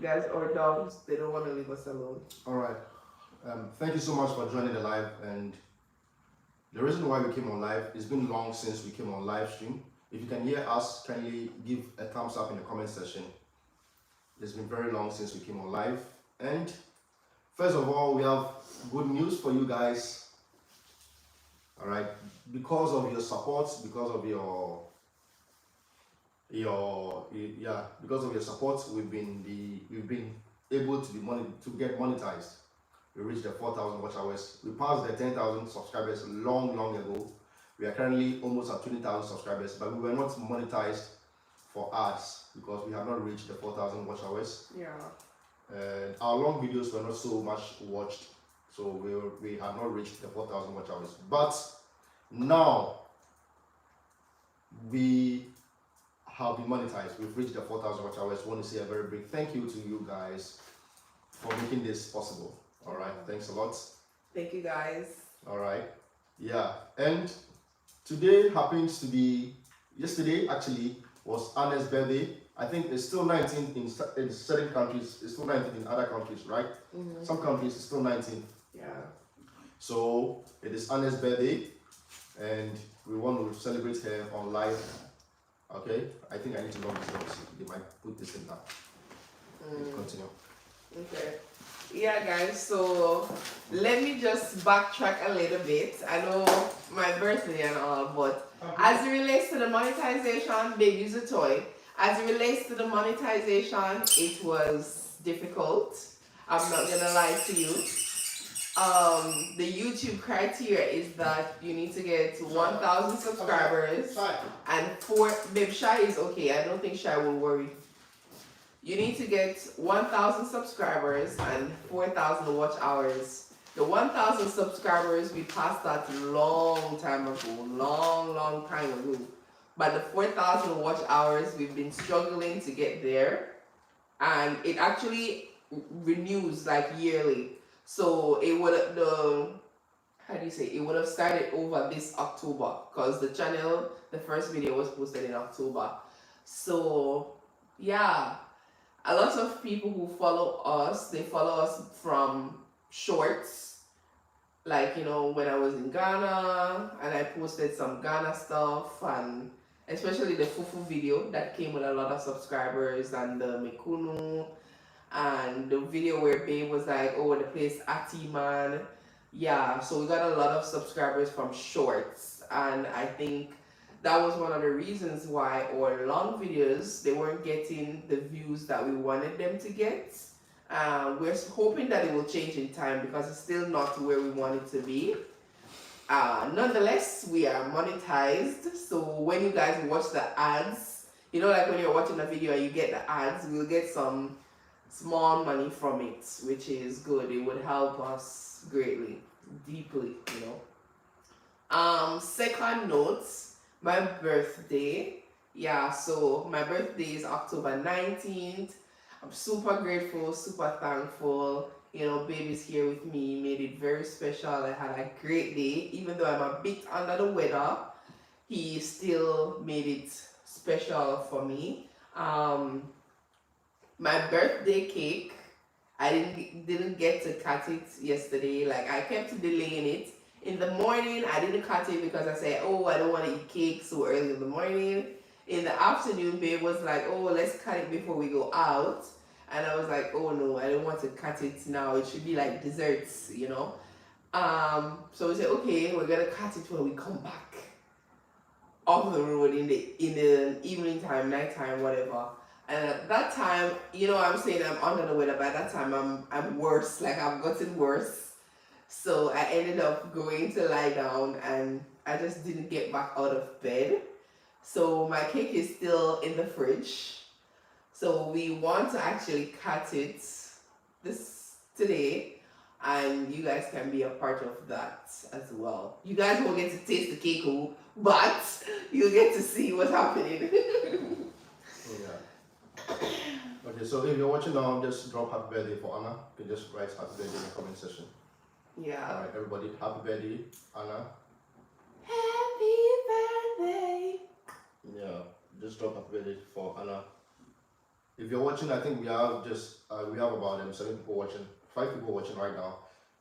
Guys, our dogs, they don't want to leave us alone. All right. Thank you so much for joining the live. And the reason why we came on live, it's been long since we came on live stream. If you can hear us, kindly give a thumbs up in the comment section. It's been very long since we came on live. And first of all, we have good news for you guys. All right. Because of your support, because of your because of your support, we've been able to get monetized. We reached the 4,000 watch hours. We passed the 10,000 subscribers long ago. We are currently almost at 20,000 subscribers, but we were not monetized for ads because we have not reached the 4,000 watch hours. Yeah. And our long videos were not so much watched, so we have not reached the 4,000 watch hours. But now we have been monetized. We've reached the 4,000 watch hours. I want to say a very big thank you to you guys for making this possible. All right, thanks a lot. Thank you, guys. All right, yeah. And today happens to be, yesterday actually was Anna's birthday. I think it's still 19 in certain countries. It's still 19 in other countries, right? Mm-hmm. Some countries it's still 19. Yeah. So it is Anna's birthday, and we want to celebrate her on live. Okay, I think I need to log this up. They might put this in now. Continue. Okay. Yeah, guys, so let me just backtrack a little bit. I know my birthday and all, but as it relates to the monetization, Baby Use a Toy, as it relates to the monetization, it was difficult. I'm not gonna lie to you. The YouTube criteria is that you need to get 1,000 subscribers and 4. Babe, Shy is okay. I don't think Shy will worry. You need to get 1,000 subscribers and 4,000 watch hours. The 1,000 subscribers, we passed that long time ago, long time ago. But the 4,000 watch hours, we've been struggling to get there, and it actually renews like yearly. So it would it would have started over this October because the channel, the first video was posted in October. So yeah. A lot of people who follow us, they follow us from shorts. Like, when I was in Ghana and I posted some Ghana stuff, and especially the Fufu video that came with a lot of subscribers, and the Mekunu, and the video where Babe was like, oh, the place Ati man. Yeah, so we got a lot of subscribers from shorts, and I think that was one of the reasons why our long videos, they weren't getting the views that we wanted them to get. We're hoping that it will change in time because it's still not where we want it to be. Nonetheless, we are monetized. So when you guys watch the ads, like when you're watching a video and you get the ads, we'll get some small money from it, which is good. It would help us greatly, deeply, Second note, my birthday. Yeah, so my birthday is October 19th. I'm super grateful, super thankful. Baby's here with me, made it very special. I had a great day. Even though I'm a bit under the weather, he still made it special for me. My birthday cake, I didn't get to cut it yesterday. Like, I kept delaying it. In the morning, I didn't cut it because I said, oh, I don't want to eat cake so early in the morning. In the afternoon, Babe was like, oh, let's cut it before we go out. And I was like, oh no, I don't want to cut it now. It should be like desserts, So we said, okay, we're gonna cut it when we come back off the road in the evening time, nighttime, whatever. And at that time, I'm saying I'm under the weather. By that time, I'm worse. Like, I've gotten worse. So I ended up going to lie down, and I just didn't get back out of bed. So my cake is still in the fridge. So we want to actually cut it today, and you guys can be a part of that as well. You guys won't get to taste the cake, but you'll get to see what's happening. Yeah. Okay, so if you're watching now, just drop happy birthday for Anna. You can just write happy birthday in the comment section. Yeah. Alright, everybody, happy birthday, Anna. Happy birthday. Yeah, just drop happy birthday for Anna If you're watching, I think we have about 7 people watching, 5 people watching right now.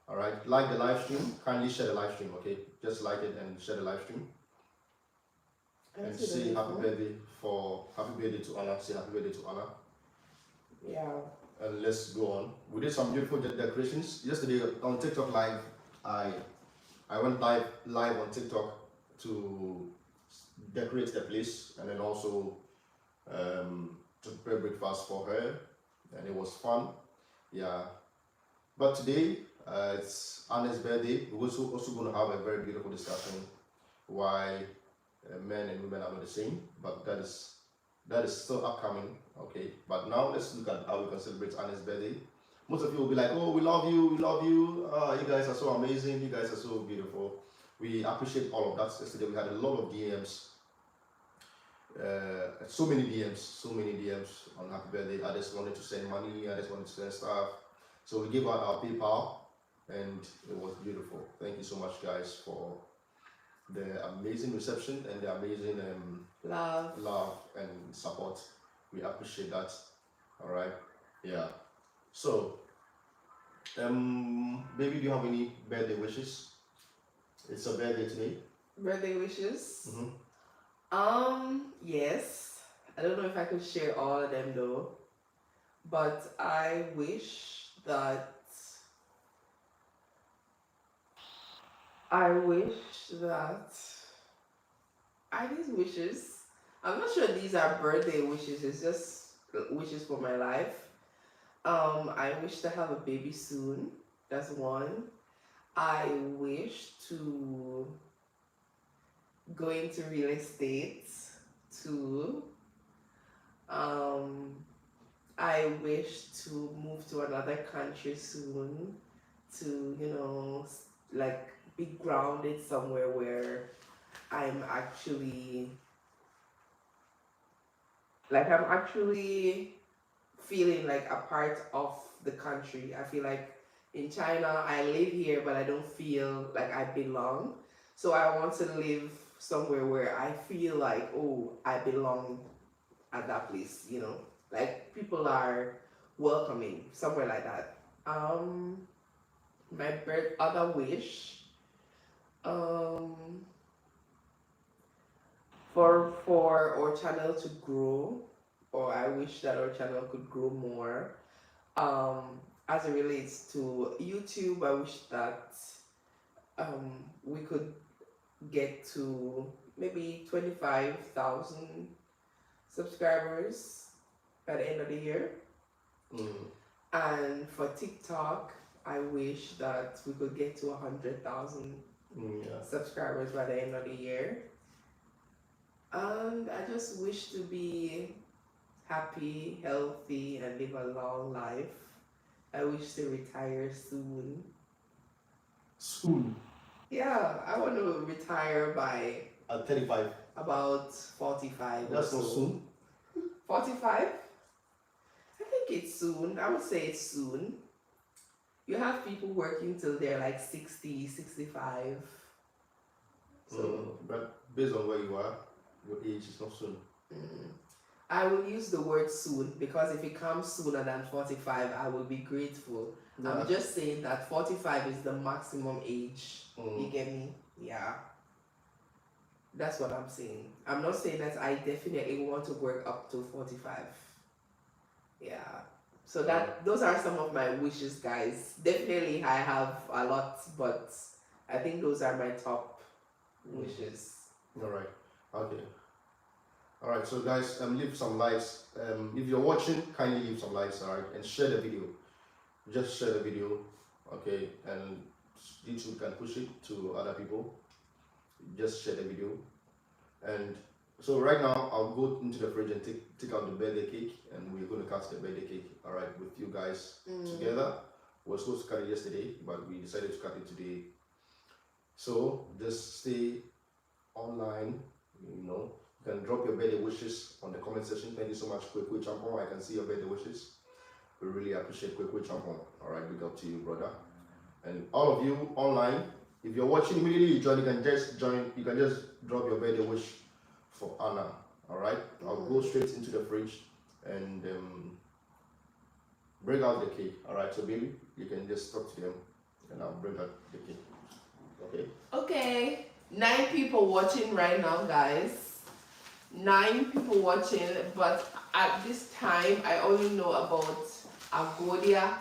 All right, like the live stream. Kindly share the live stream, okay? Just like it and share the live stream. And say happy birthday to Anna. Say happy birthday to Anna. Yeah. And let's go on. We did some beautiful decorations yesterday on TikTok live. I went live on TikTok to decorate the place, and then also to prepare breakfast for her, and it was fun. Yeah. But today it's Anna's birthday. We're also going to have a very beautiful discussion why men and women are not the same, but that is still upcoming. Okay, but now let's look at how we can celebrate Anna's birthday. Most of you will be like, oh, we love you, you guys are so amazing, you guys are so beautiful. We appreciate all of that. Yesterday we had a lot of DMs, so many DMs on happy birthday. Others wanted to send money, others wanted to send stuff. So we gave out our PayPal, and it was beautiful. Thank you so much, guys, for the amazing reception and the amazing love and support. We appreciate that. All right, yeah. So, baby, do you have any birthday wishes? It's a birthday today. Birthday wishes? Mm-hmm. Yes. I don't know if I could share all of them though, but I wish that are these wishes? I'm not sure these are birthday wishes, it's just wishes for my life. I wish to have a baby soon. That's one. I wish to go into real estate. Two. I wish to move to another country soon to, like be grounded somewhere where I'm actually feeling like a part of the country. I feel like in China, I live here, but I don't feel like I belong. So I want to live somewhere where I feel like, oh, I belong at that place. Like people are welcoming, somewhere like that. My other wish, for our channel to grow, or I wish that our channel could grow more. As it relates to YouTube, I wish that we could get to maybe 25,000 subscribers by the end of the year. And for TikTok, I wish that we could get to 100,000 subscribers by the end of the year. And I just wish to be happy, healthy, and live a long life. I wish to retire soon. Soon? Yeah, I want to retire by At 35. About 45. That's not soon. 45? I think it's soon. I would say it's soon. You have people working till they're like 60, 65. So, but based on where you are, your age is not soon. I will use the word soon because if it comes sooner than 45, I will be grateful. Yeah. I'm just saying that 45 is the maximum age. You get me? Yeah. That's what I'm saying. I'm not saying that I definitely want to work up to 45. Yeah. So those are some of my wishes, guys. Definitely I have a lot, but I think those are my top wishes. Alright. Okay. Alright, so guys, leave some likes. If you're watching, kindly leave some likes, alright, and share the video. Just share the video, okay, and YouTube can push it to other people. Just share the video. And so right now, I'll go into the fridge and take out the birthday cake, and we're going to cut the birthday cake, alright, with you guys together. We were supposed to cut it yesterday, but we decided to cut it today. So just stay online, You can drop your birthday wishes on the comment section. Thank you so much, Kwekwe Champon. I can see your birthday wishes. We really appreciate Kwekwe Champon. Alright, big up to you, brother. And all of you online, if you're watching immediately, you can just drop your birthday wish for Anna. Alright? I'll go straight into the fridge and bring out the cake. All right. So baby, you can just talk to them, and I'll bring out the cake. Okay. Okay. 9 people watching right now, guys. 9 people watching, but at this time I only know about Agodia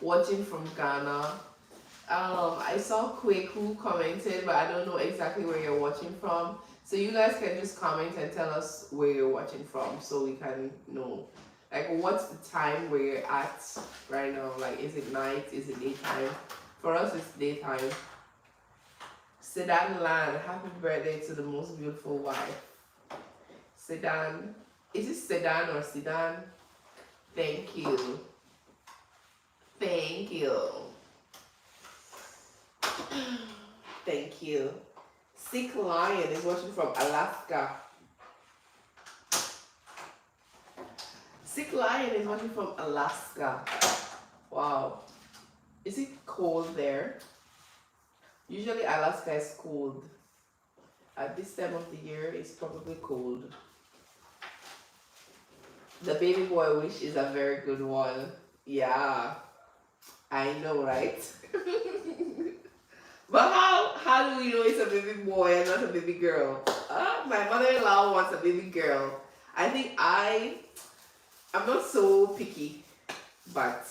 watching from Ghana. I saw Kweku commented, but I don't know exactly where you're watching from. So you guys can just comment and tell us where you're watching from, so we can know. Like, what's the time where you're at right now? Like, is it night? Is it daytime? For us, it's daytime. Sedan Land, happy birthday to the most beautiful wife. Sedan, is it Sedan or Sedan? Thank you. Thank you. Thank you. Sick Lion is watching from Alaska. Sick Lion is watching from Alaska. Wow. Is it cold there? Usually Alaska is cold. At this time of the year, it's probably cold. The baby boy wish is a very good one. Yeah, I know, right? But how do we know it's a baby boy and not a baby girl? My mother-in-law wants a baby girl. I think I'm not so picky, but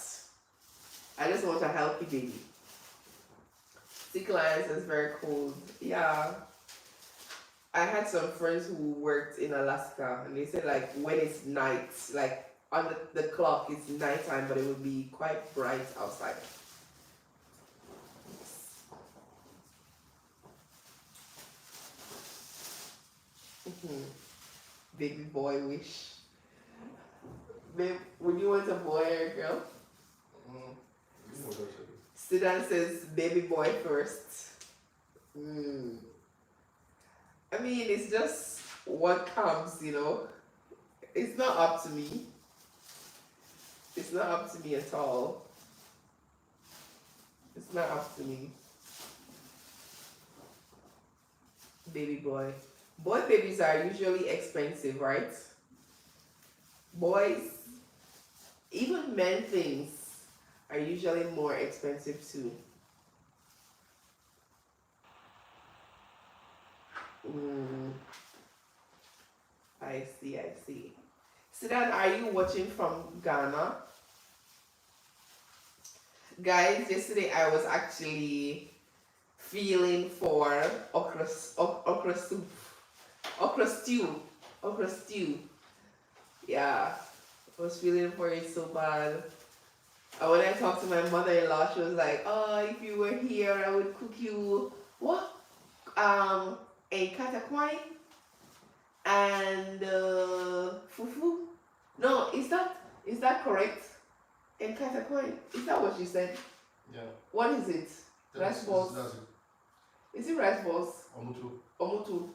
I just want a healthy baby. Sick Lions is very cold. Yeah. I had some friends who worked in Alaska, and they said like when it's night, like on the clock, it's nighttime, but it would be quite bright outside. Baby boy wish. Babe, would you want a boy or a girl? Sudan says baby boy first. I mean, it's just what comes, you know. It's not up to me. It's not up to me at all. It's not up to me. Baby boy. Boy babies are usually expensive, right? Boys, even men things are usually more expensive too. I see, I see. Sudan, are you watching from Ghana? Guys, yesterday I was actually feeling for okra soup. Okra stew. Yeah, I was feeling for it so bad. And when I talked to my mother-in-law, she was like, "Oh, if you were here, I would cook you what? A katakwai and fufu. No, is that correct? And katakwai. Is that what she said? Yeah. What is it? Rice balls. Is it rice balls? Omutu.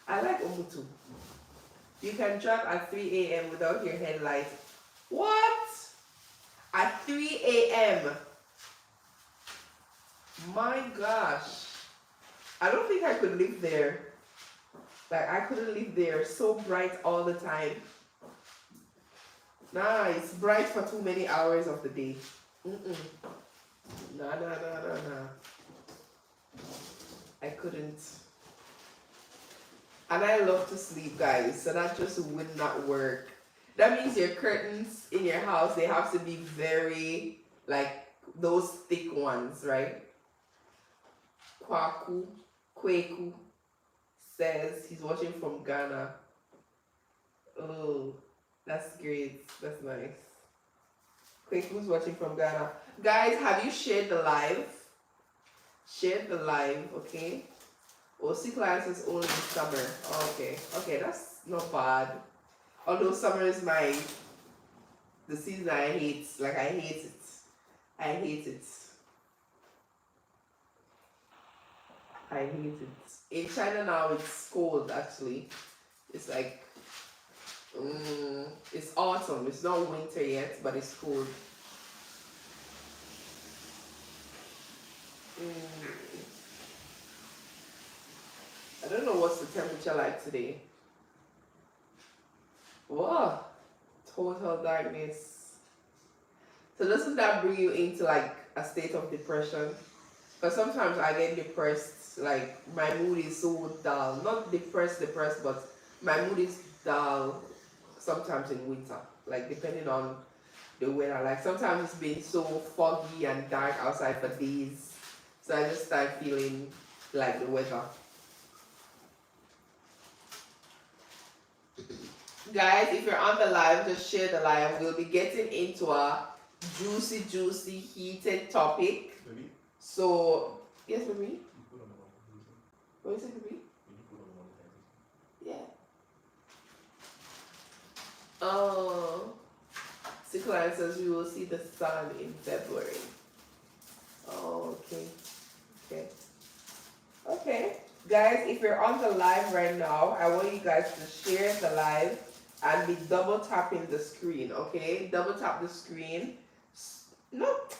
I like omutu. You can drive at 3 a.m. without your headlight. What? At 3 a.m. My gosh. I don't think I could live there. Like, I couldn't live there. So bright all the time. Nah, it's bright for too many hours of the day. Nah. I couldn't. And I love to sleep, guys, so that just would not work. That means your curtains in your house, they have to be very, like, those thick ones, right? Kweku says he's watching from Ghana. Oh, that's great. That's nice. Kweku's watching from Ghana. Guys, have you shared the live? Share the live, okay? Oh, sick lives is only in summer. Oh, okay, that's not bad. Although summer is the season I hate. Like, I hate it. I hate it. In China now, it's cold actually. It's like, it's autumn. It's not winter yet, but it's cold. I don't know what's the temperature like today. Whoa, total darkness. So doesn't that bring you into like a state of depression? Because sometimes I get depressed, like my mood is so dull. Not depressed, but my mood is dull sometimes in winter. Like depending on the weather. Like sometimes it's been so foggy and dark outside for days. So I just start feeling like the weather. Guys, if you're on the live, just share the live. We'll be getting into a juicy, heated topic. Maybe? So, yes, for me? What is it for me? Yeah. Oh. Sickle says we will see the sun in February. Oh, okay. Okay. Guys, if you're on the live right now, I want you guys to share the live and be double tapping the screen, okay? Double tap the screen. Not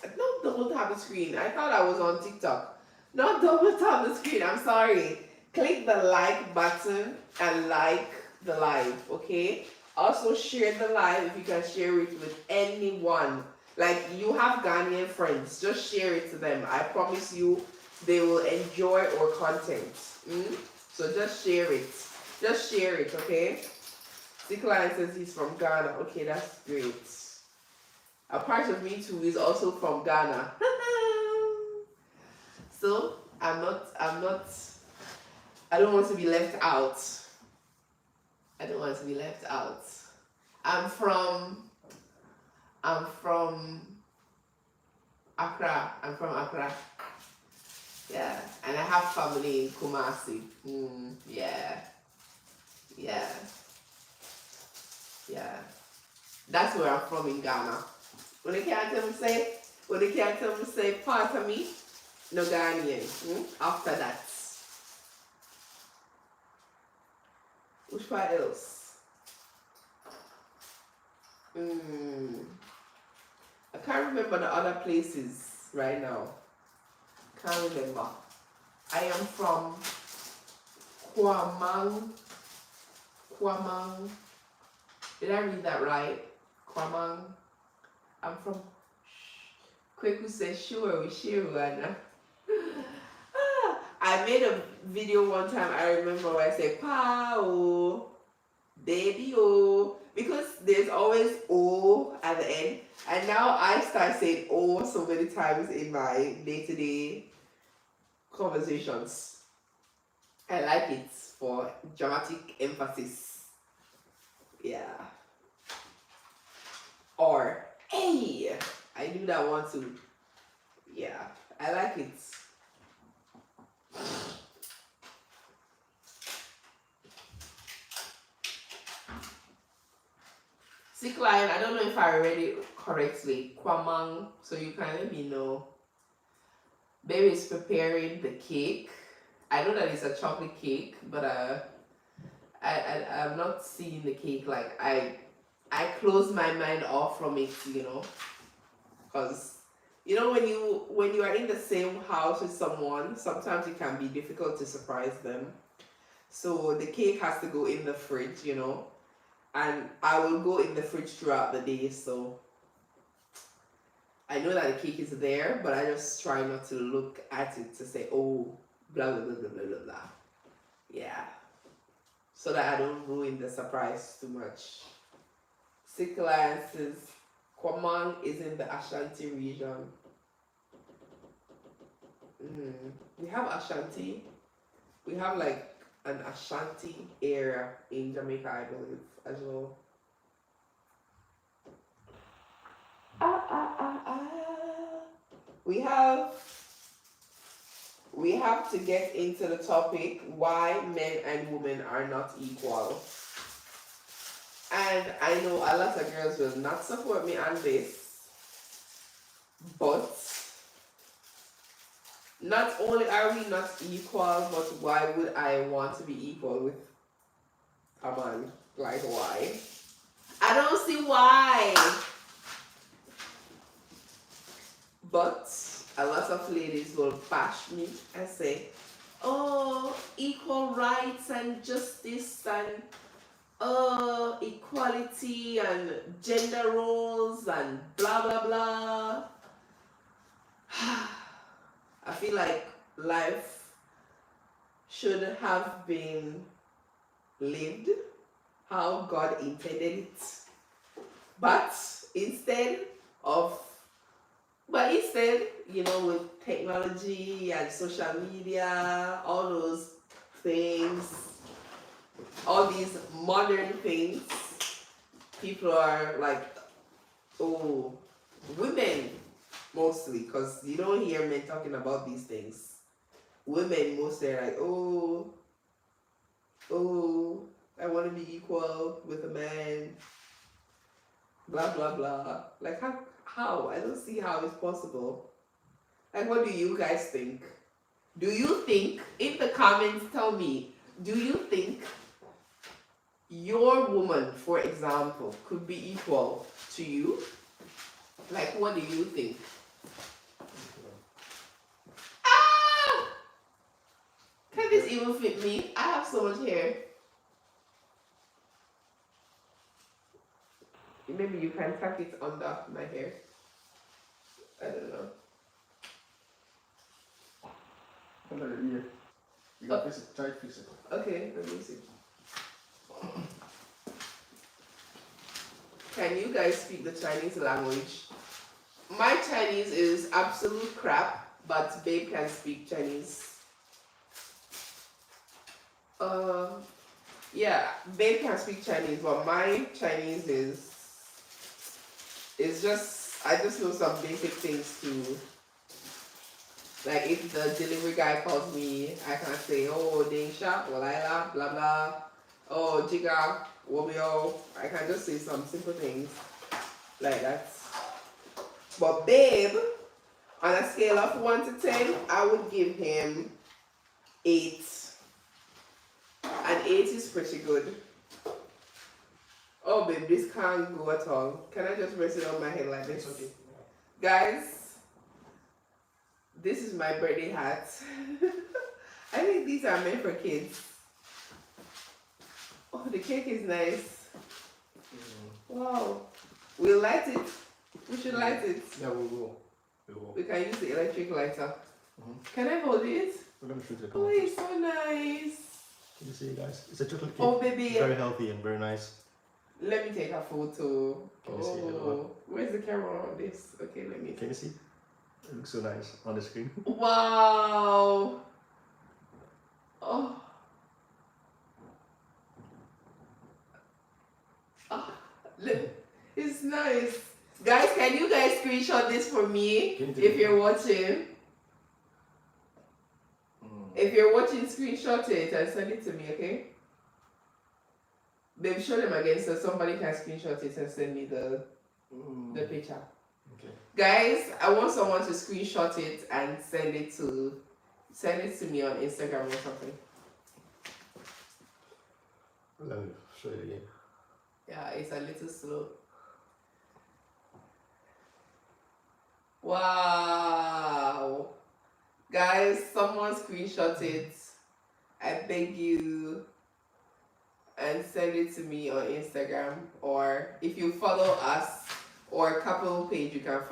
double tap the screen. I thought I was on TikTok. Not double tap the screen. I'm sorry. Click the like button and like the live, okay? Also share the live if you can share it with anyone. Like you have Ghanaian friends, just share it to them. I promise you they will enjoy our content. So just share it. Just share it, okay? Declan says he's from Ghana. Okay, that's great. A part of me too is also from Ghana. So I don't want to be left out. I don't want to be left out. I'm from Accra. I'm from Accra. Yeah, and I have family in Kumasi. Yeah. That's where I'm from in Ghana. When they can't tell me say part of me, no Ghanaian. After that. Which part else? I can't remember the other places right now. Can't remember. I am from Kwamang. Did I read that right? Kwamang. I'm from Kweku says sure. I made a video one time, I remember, where I said Pao, baby oh, because there's always O at the end, and now I start saying O so many times in my day-to-day conversations. I like it for dramatic emphasis. Yeah. Or hey, I do that one too. Yeah, I like it. Sick line, I don't know if I read it correctly. Kwamang, so you can let me know. Baby is preparing the cake. I know that it's a chocolate cake, but I'm not seeing the cake. Like I close my mind off from it, because when you are in the same house with someone, sometimes it can be difficult to surprise them. So the cake has to go in the fridge, and I will go in the fridge throughout the day. So I know that the cake is there, but I just try not to look at it to say, oh, blah blah blah blah blah blah blah. Yeah, so that I don't ruin the surprise too much. Sikla says Kwamang is in the Ashanti region. We have Ashanti. We have like an Ashanti area in Jamaica, I believe, as well. We have to get into the topic why men and women are not equal. And I know a lot of girls will not support me on this, but not only are we not equal, but why would I want to be equal with a man? Like why? I don't see why. But a lot of ladies will bash me and say, oh, equal rights and justice and equality and gender roles and blah blah blah. I feel like life should have been lived how God intended it. But instead of, with technology and social media, all those things, all these modern things, people are like, oh, women mostly, because you don't hear men talking about these things. Women mostly are like, oh, I want to be equal with a man, blah blah blah. Like how? I don't see how it's possible. Like, what do you guys think? Do you think, in the comments, tell me, do you think your woman, for example, could be equal to you? Like, what do you think? Ah! Can this even fit me? I have so much hair. Maybe you can tuck it under my hair. I don't know. Under your ear. You gotta fix it. Try to fix it. Okay, let me see. Can you guys speak the Chinese language? My Chinese is absolute crap, but babe can speak Chinese. Yeah, babe can speak Chinese, but my Chinese is just, I just know some basic things too. Like, if the delivery guy calls me, I can say, oh, Dingsha, Walaila, blah blah. Oh, Jiga, Wobio. I can just say some simple things like that. But babe, on a scale of 1 to 10, I would give him 8. And 8 is pretty good. Oh babe, this can't go at all. Can I just rest it on my head like this? It's okay. Guys, this is my birthday hat. I think these are meant for kids. Oh, the cake is nice. Wow. We'll light it. We should light it. Yeah, we will. We can use the electric lighter. Mm-hmm. Can I hold it? We're gonna shoot it. Oh, it's so nice. Can you see it, guys? It's a chocolate cake. Oh, baby. Very healthy and very nice. Let me take a photo. Can you see it? Where's the camera on this? Okay, let me. Can you see? It looks so nice on the screen. Wow. Oh. Ah, look, it's nice. Guys, can you guys screenshot this for me if you're watching? If you're watching, screenshot it and send it to me, okay? Babe, show them again so somebody can screenshot it and send me the picture. Okay. Guys, I want someone to screenshot it and send it to me on Instagram or something. Let me show you again. Yeah, it's a little slow. Wow. Guys, someone screenshot it. I beg you. And send it to me on Instagram, or if you follow us or couple page, you can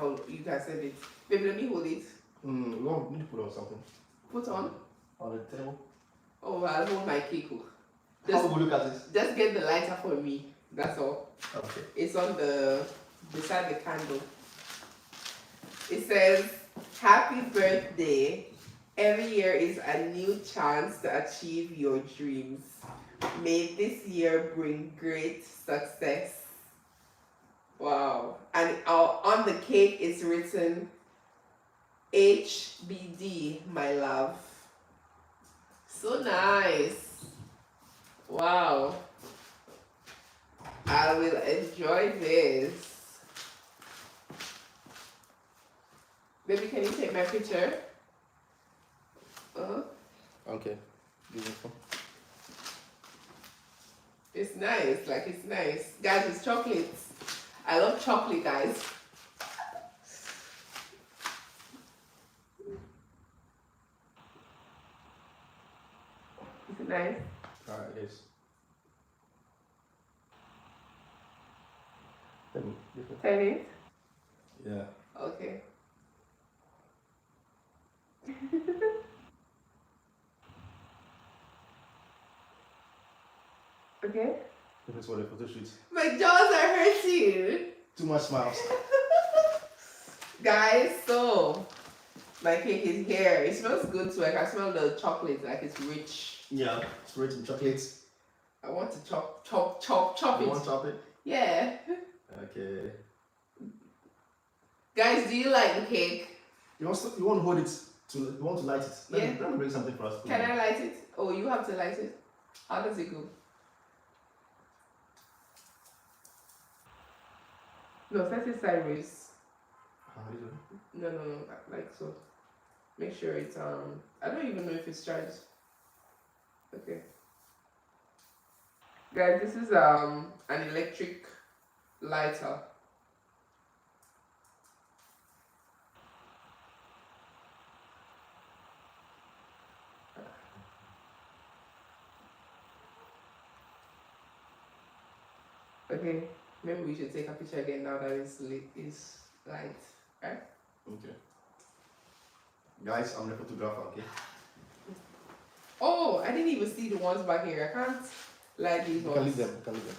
send it. Baby, let me hold it. We won't need to put on something. Put on the table. Oh, I'll hold my cake. How will we look at this? Just get the lighter for me. That's all. Okay. It's on beside the candle. It says, "Happy birthday. Every year is a new chance to achieve your dreams. May this year bring great success." Wow. And on the cake it's written, HBD, my love. So nice. Wow. I will enjoy this. Baby, can you take my picture? Okay. Beautiful. It's nice, like it's nice. Guys, it's chocolates. I love chocolate, guys. Is it nice? Alright, it is. Turn it. Yeah. Okay. Okay. If it's for the photo shoot. My jaws are hurting. Too much smiles. Guys, so my cake is here. It smells good too. I can smell the chocolate, like it's rich. Yeah, it's rich in chocolates. I want to chop You it. want to chop it? Yeah. Okay. Guys, do you like the cake? You want to hold it you want to light it? Let Yeah. me bring something for us. Can I light it? Oh, you have to light it. How does it go? No, set it sideways. How do you do it? No, like so. Make sure it's I don't even know if it's charged. Okay. Guys, this is an electric lighter. Okay, maybe we should take a picture again now that it's light, right? Okay. Guys, I'm the photographer, okay? Oh, I didn't even see the ones back here. I can't light these You ones. can leave them. You can leave them.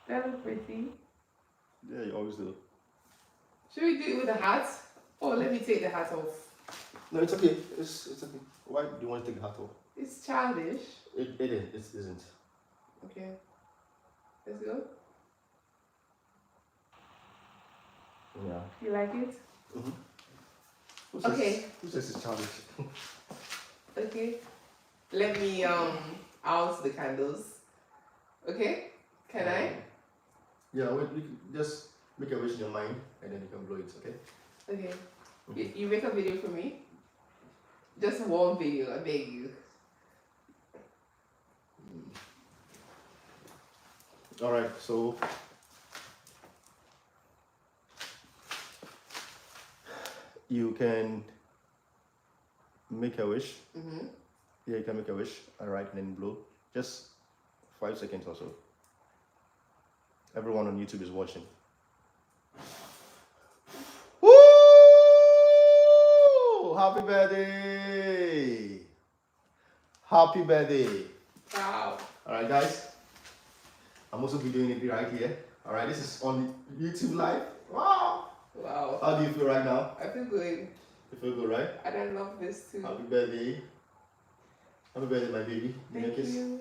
That looks pretty. Yeah, you always do. Should we do it with the hat? Oh, let me take the hat off. No, it's okay. It's okay. Why do you want to take the hat off? It's childish. It isn't. Okay, let's go. Yeah. You like it? Mm-hmm. Okay. Who says it's childish? Okay. Let me out the candles. Okay? Can I? Yeah, wait, you can just make a wish in your mind and then you can blow it, okay? Okay. Okay. You make a video for me? Just one video, I beg you. Alright, so you can make a wish. Mm-hmm. Yeah, you can make a wish. Alright, and then blow. Just 5 seconds or so. Everyone on YouTube is watching. Woo! Happy birthday! Happy birthday! Wow. Alright, guys. I'm also be doing it right here. Alright, this is on YouTube Live. Wow! Wow. How do you feel right now? I feel good. You feel good, right? And I love this too. Happy birthday. Happy birthday, my baby. Give me a Thank kiss. you.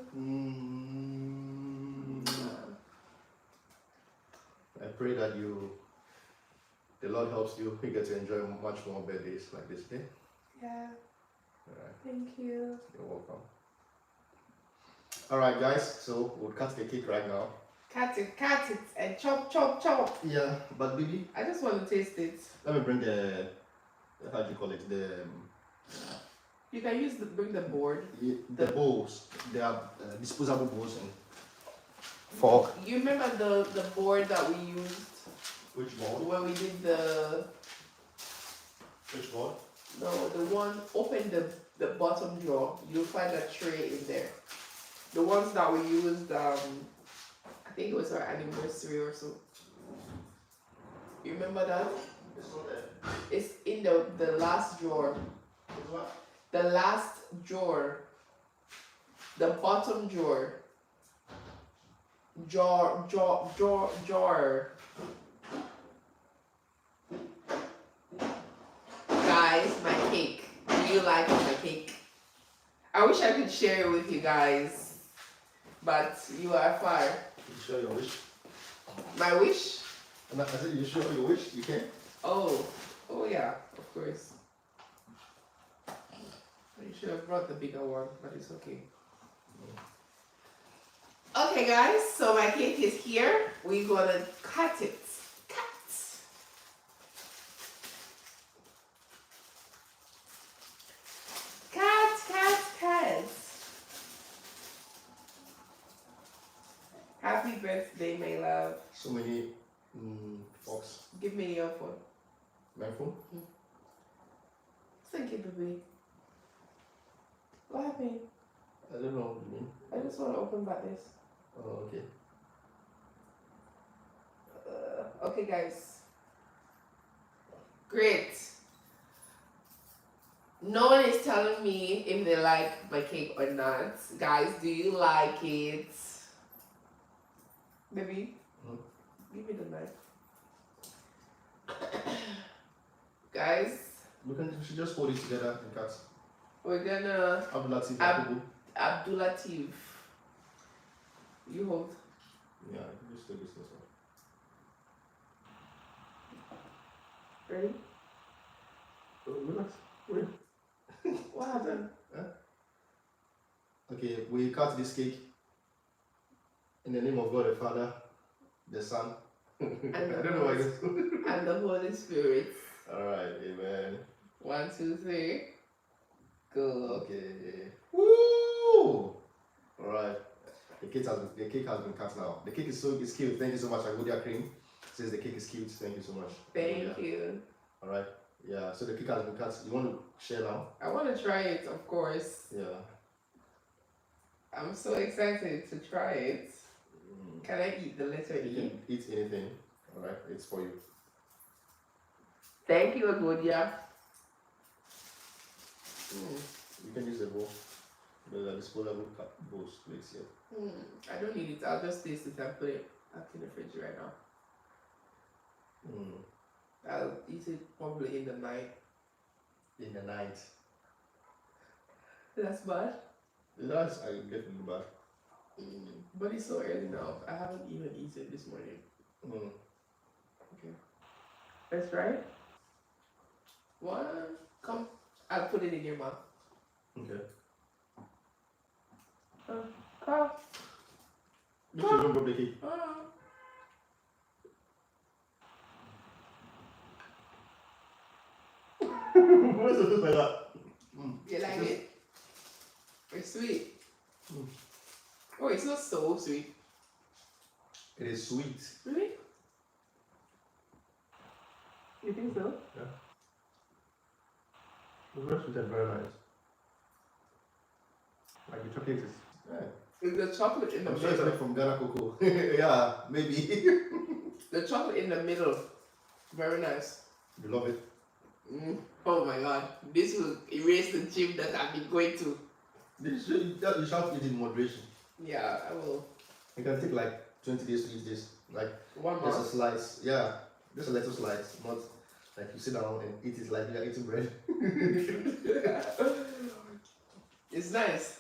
I pray that the Lord helps you get to enjoy much more birthdays like this, okay? Yeah. Alright, Thank you. you're welcome. Alright, guys, so we'll cut the cake right now. Cut it, and chop. Yeah, but baby, I just want to taste it. let me bring the how do you call it? You can bring the board. The bowls. They are disposable bowls and fork. You remember the board that we used Which bowl? when we did the Which bowl? no the one open the bottom drawer. You'll find a tray in there. The ones that we used I think it was our anniversary or so. You remember that? It's not there. It's in the last drawer. It's what? The last drawer. The bottom drawer. Drawer. Guys, my cake. Do you like my cake? I wish I could share it with you guys, but you are far. You share your wish. My wish? And I said, you share your wish. You can. Oh yeah, of course. You should have brought the bigger one, but it's okay. Okay, guys, so my cake is here. We're gonna cut it. Cut. Happy birthday, my love. So many forks. Give me your phone. My phone? Thank you, baby. What happened? I don't know what you mean. I just want to open back this. Oh, okay. Okay, guys. Great. No one is telling me if they like my cake or not. Guys, do you like it? Baby, give me the knife. Guys, We should just hold it together and cut. we're gonna Abdul Latif. You hold. Yeah, I can just take this one. Ready? Relax. Wait. What happened? Okay, we cut this cake in the name of God the Father, the Son. I don't know why this. And the Holy Spirit. Alright, amen. 1, 2, 3. Go. Okay. Woo! Alright. The cake has been cut now. The cake is cute. Thank you so much, Agodia Cream. Says the cake is cute. Thank you so much. Thank you. Alright. Yeah, so the cake has been cut. You want to share now? I want to try it, of course. Yeah. I'm so excited to try it. Can I eat the letter E? You can eat anything. Alright, it's for you. Thank you, Agodia. You can use the bowl. The disposable bowls, please. Yeah. I don't need it. I'll just taste it and put it back in the fridge right now. I'll eat it probably in the night. In the night. That's bad. That's getting bad. But it's so early now. I haven't even eaten this morning. Okay. Let's try it. One. Come. I'll put it in your mouth. Okay. Come. You should don't drop the cake. What's it like that? You like it? It's sweet. Oh, it's not so sweet. It is sweet. Really? You think so? Yeah. It's very sweet and very nice. Like the chocolate is. Yeah. Is the chocolate in the I'm middle? sure it's made from Ghana cocoa. Yeah, maybe. The chocolate in the middle. Very nice. You love it. Oh my god. This will erase the gym that I've been going to. You should eat in moderation. Yeah, I will. You can take like 20 days to eat this. Like One just a more. slice. Yeah, just a little slice. Not like you sit down and eat it like you're eating bread. It's nice.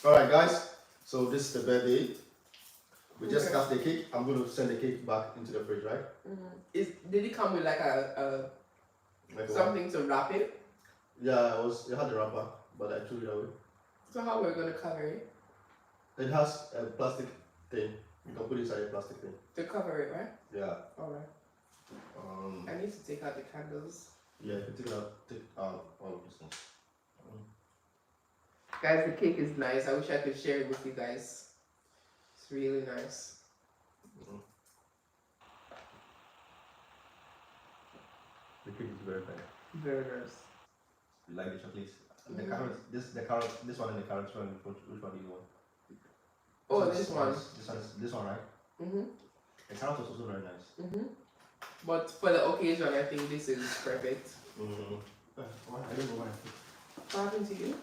Alright guys, so this is the birthday. We just cut the cake. I'm going to send the cake back into the fridge, right? Did it come with like a Like something to wrap it? Yeah, it had a wrapper, but I threw it away. So how we're gonna cover it? It has a plastic thing. You can put it inside a plastic thing. To cover it, right? Yeah. Alright. I need to take out the candles. Yeah, you can take out all of these things. Guys, the cake is nice. I wish I could share it with you guys. It's really nice. The cake is very nice. Very nice. You like the chocolate? The carrot, this one and the carrot, which one do you want? Oh, this one. This one, right? The carrot is also very nice. But for the occasion, I think this is perfect. I don't know why. What happened to you?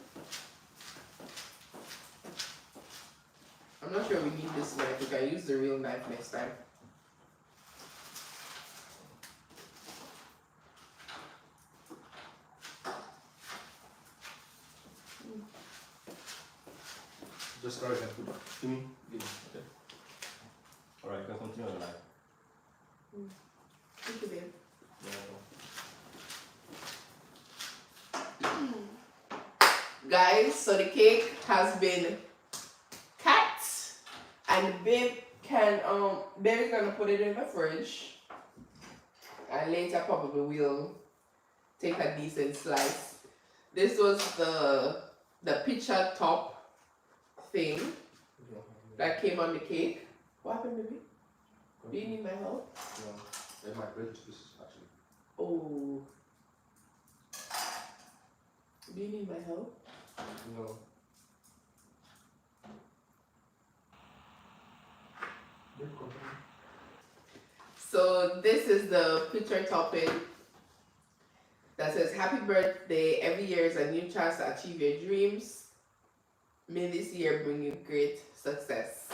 I'm not sure we need this knife. We can use the real knife next time. Just carrot and food. Give me. Okay. Alright, you can continue on the line. Thank you, babe. Guys, so the cake has been cut, and babe is gonna put it in the fridge, and later probably we'll take a decent slice. This was the picture top thing that came on the cake. What happened, baby? Do you need my help? No, they're my bread pieces actually. Oh. Do you need my help? No. So this is the picture topping that says happy birthday. Every year is a new chance to achieve your dreams. May this year bring you great success.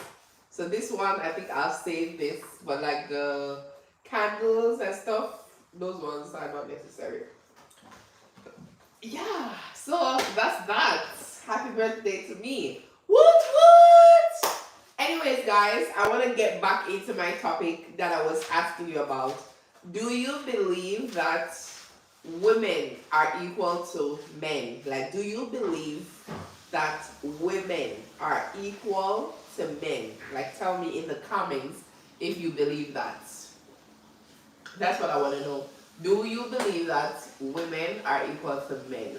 So this one, I think I'll save this, but like the candles and stuff, those ones are not necessary. Yeah, so that's that. Happy birthday to me. Woot woot! Anyways, guys, I want to get back into my topic that I was asking you about. Do you believe that women are equal to men? Like, do you believe that women are equal to men? Like, tell me in the comments if you believe that. That's what I want to know. Do you believe that women are equal to men?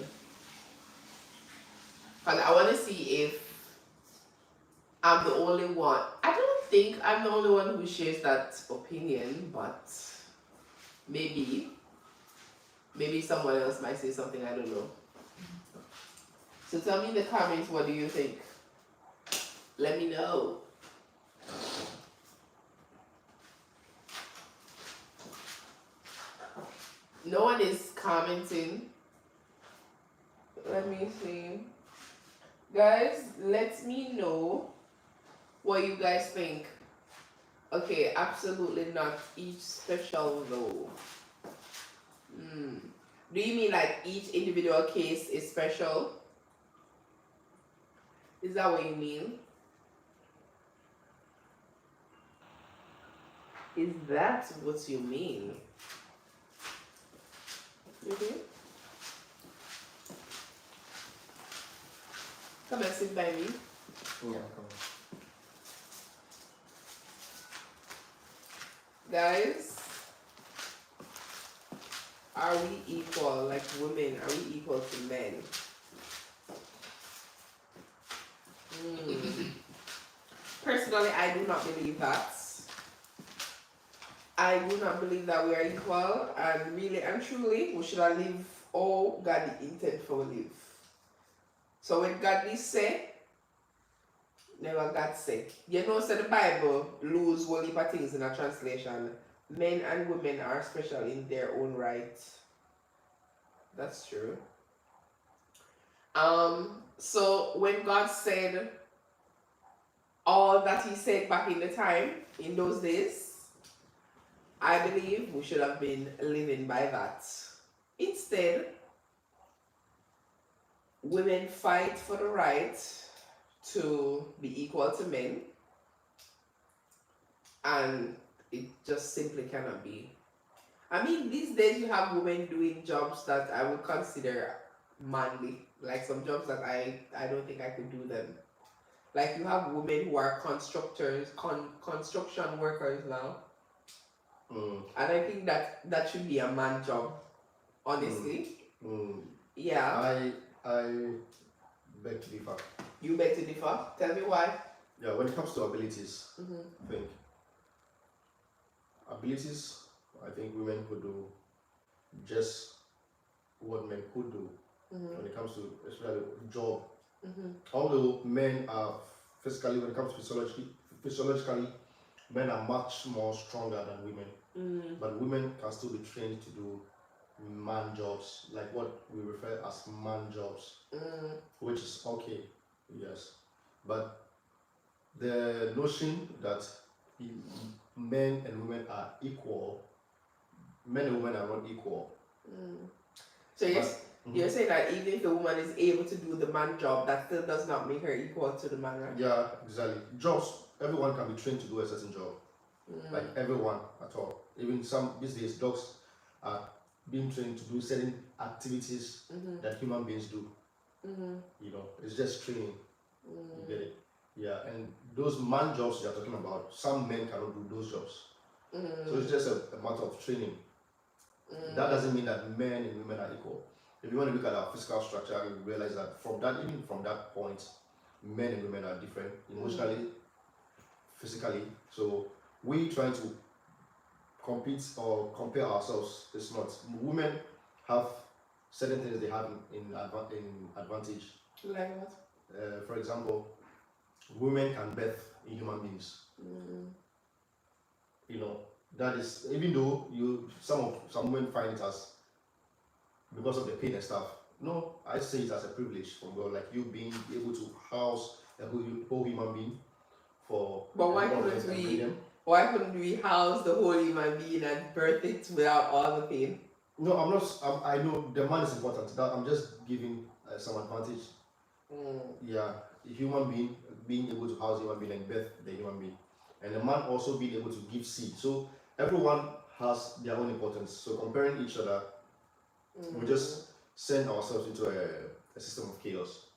Because I want to see if I'm the only one. I don't think I'm the only one who shares that opinion, but maybe someone else might say something, I don't know. So tell me in the comments, what do you think? Let me know. No one is commenting. Let me see. Guys, let me know what you guys think. Okay, absolutely not. Each special though. Do you mean like each individual case is special? Is that what you mean? Is that what you mean? Come and sit by me. Yeah, come Guys, are we equal? Like women, are we equal to men? Personally, I do not believe that. I do not believe that we are equal, and really and truly, we should have live all God intended for we live. So when God is say, never God say. You know, so the Bible lose one heap of things in a translation. Men and women are special in their own right. That's true. So when God said all that he said back in the time, in those days, I believe we should have been living by that. Instead, women fight for the right to be equal to men, and it just simply cannot be. I mean, these days you have women doing jobs that I would consider manly, like some jobs that I don't think I could do them. Like you have women who are constructors, construction workers now, and I think that should be a man job, honestly. Yeah. I beg to differ. You beg to differ. Tell me why. Yeah, when it comes to abilities, I think I think women could do just what men could do when it comes to especially job. Although men are physically, when it comes to physiologically, men are much more stronger than women. But women can still be trained to do man jobs, like what we refer as man jobs, which is okay, yes. But the notion that men and women are equal, men and women are not equal. So you're saying that even if the woman is able to do the man job, that still does not make her equal to the man, right? Yeah, exactly. Jobs, everyone can be trained to do a certain job. Like everyone at all. Even some these days, dogs are being trained to do certain activities that human beings do. You know, it's just training. You get it? Yeah, and those man jobs you're talking about, some men cannot do those jobs. So it's just a matter of training. That doesn't mean that men and women are equal. If you want to look at our physical structure, you realize that even from that point, men and women are different emotionally, physically. So we trying to compete or compare ourselves is not. Women have certain things they have in advantage. Like what? For example, women can birth in human beings. You know, That is, even though some women find it as because of the pain and stuff. No, I say it as a privilege from God, like you being able to house a whole human being for But a lot of them and bring them. why couldn't we house the whole human being and birth it without all the pain? No, I'm not. I know the man is important. That I'm just giving some advantage. Yeah, a human being able to house a human being and birth the human being, and the man also being able to give seed. So everyone has their own importance. So comparing each other, we just send ourselves into a system of chaos.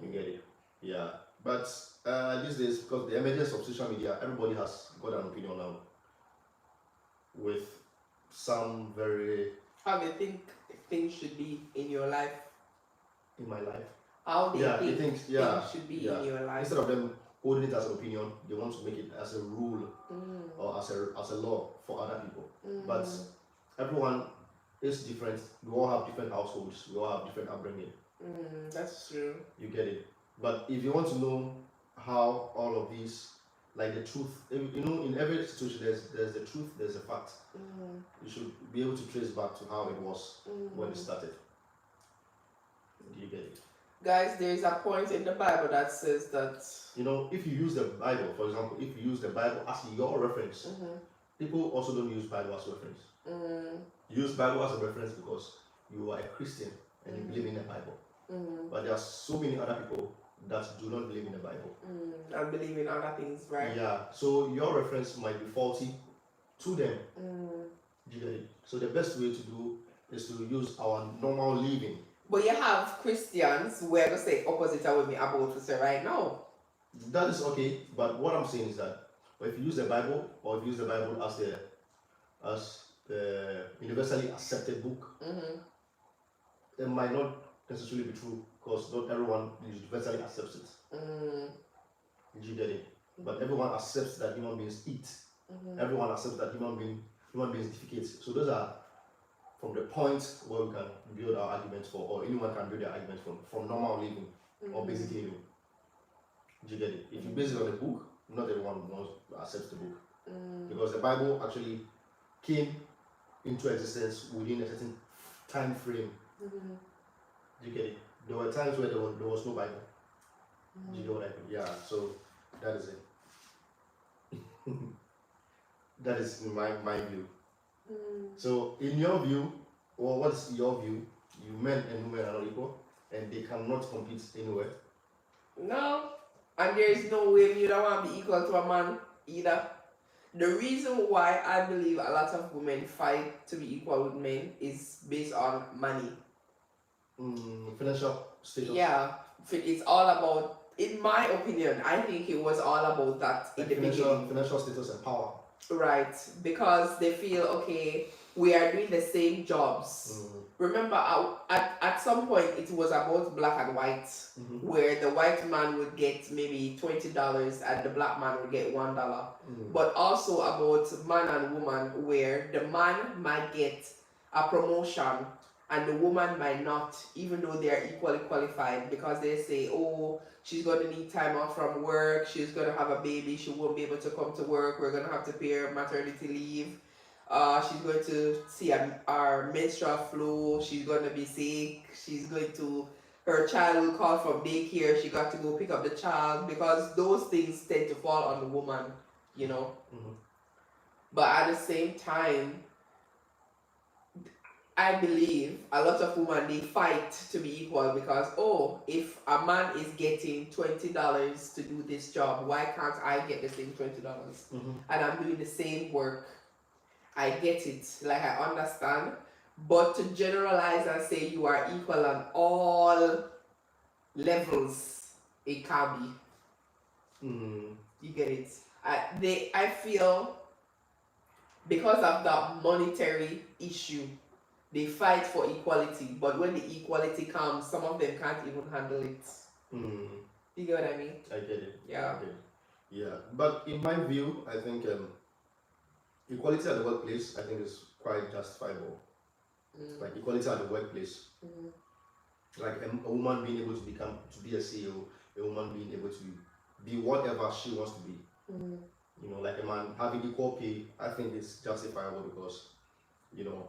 You get it? Yeah. But these days, because the emergence of social media, everybody has got an opinion now. With some very How they think things should be in your life. In my life. How they think things should be in your life. Instead of them holding it as an opinion, they want to make it as a rule or as a law for other people. But everyone is different. We all have different households. We all have different upbringing. That's true. You get it. But if you want to know how all of these, like the truth, you know, in every situation there's the truth, there's a fact. You should be able to trace back to how it was when it started. Do you get it? Guys, there is a point in the Bible that says that, you know, if you use the Bible, for example, if you use the Bible as your reference, people also don't use Bible as reference. You use Bible as a reference because you are a Christian and you believe in the Bible. But there are so many other people that do not believe in the Bible. And believe in other things, right? Yeah. So your reference might be faulty to them. Do you get it? So the best way to do is to use our normal living. But you have Christians who are going to say opposite of what me about to say right now. That is okay, but what I'm saying is that if you use the Bible, or if you use the Bible as the universally accepted book, it might not necessarily be true because not everyone universally accepts it. Did you get it? But everyone accepts that human beings eat. Everyone accepts that human beings defecate. So those are from the point where we can build our arguments for, or anyone can build their arguments from normal living or basic living. Do you get it? If you base it on the book, not everyone accepts the book. Because the Bible actually came into existence within a certain time frame. Do you get it? There were times where there was no Bible. Do you know what I mean? Yeah, so that is it. That is my view. So in your view, or what's your view? Men and women are not equal and they cannot compete anywhere. No. And there is no way you don't want to be equal to a man either. The reason why I believe a lot of women fight to be equal with men is based on money. Financial status. Yeah, it's all about, in my opinion, I think it was all about that in the beginning. Financial status and power. Right, because they feel, okay, we are doing the same jobs. Remember, at some point it was about black and white, where the white man would get maybe $20 and the black man would get $1. But also about man and woman, where the man might get a promotion and the woman might not, even though they are equally qualified, because they say, oh, she's going to need time off from work, she's going to have a baby, she won't be able to come to work, we're going to have to pay her maternity leave. She's going to see our menstrual flow, she's going to be sick, her child will call from daycare, she got to go pick up the child, because those things tend to fall on the woman, you know. But at the same time, I believe a lot of women, they fight to be equal because, oh, if a man is getting $20 to do this job, why can't I get the same $20? And I'm doing the same work. I get it, like I understand. But to generalize and say you are equal on all levels, it can't be. You get it? I feel because of that monetary issue, they fight for equality, but when the equality comes, some of them can't even handle it. You get what I mean? I get it. Yeah. Yeah, but in my view, I think equality at the workplace, I think, is quite justifiable. Like equality at the workplace, like a woman being able to be a CEO, a woman being able to be whatever she wants to be. You know, like a man having equal pay, I think it's justifiable because, you know,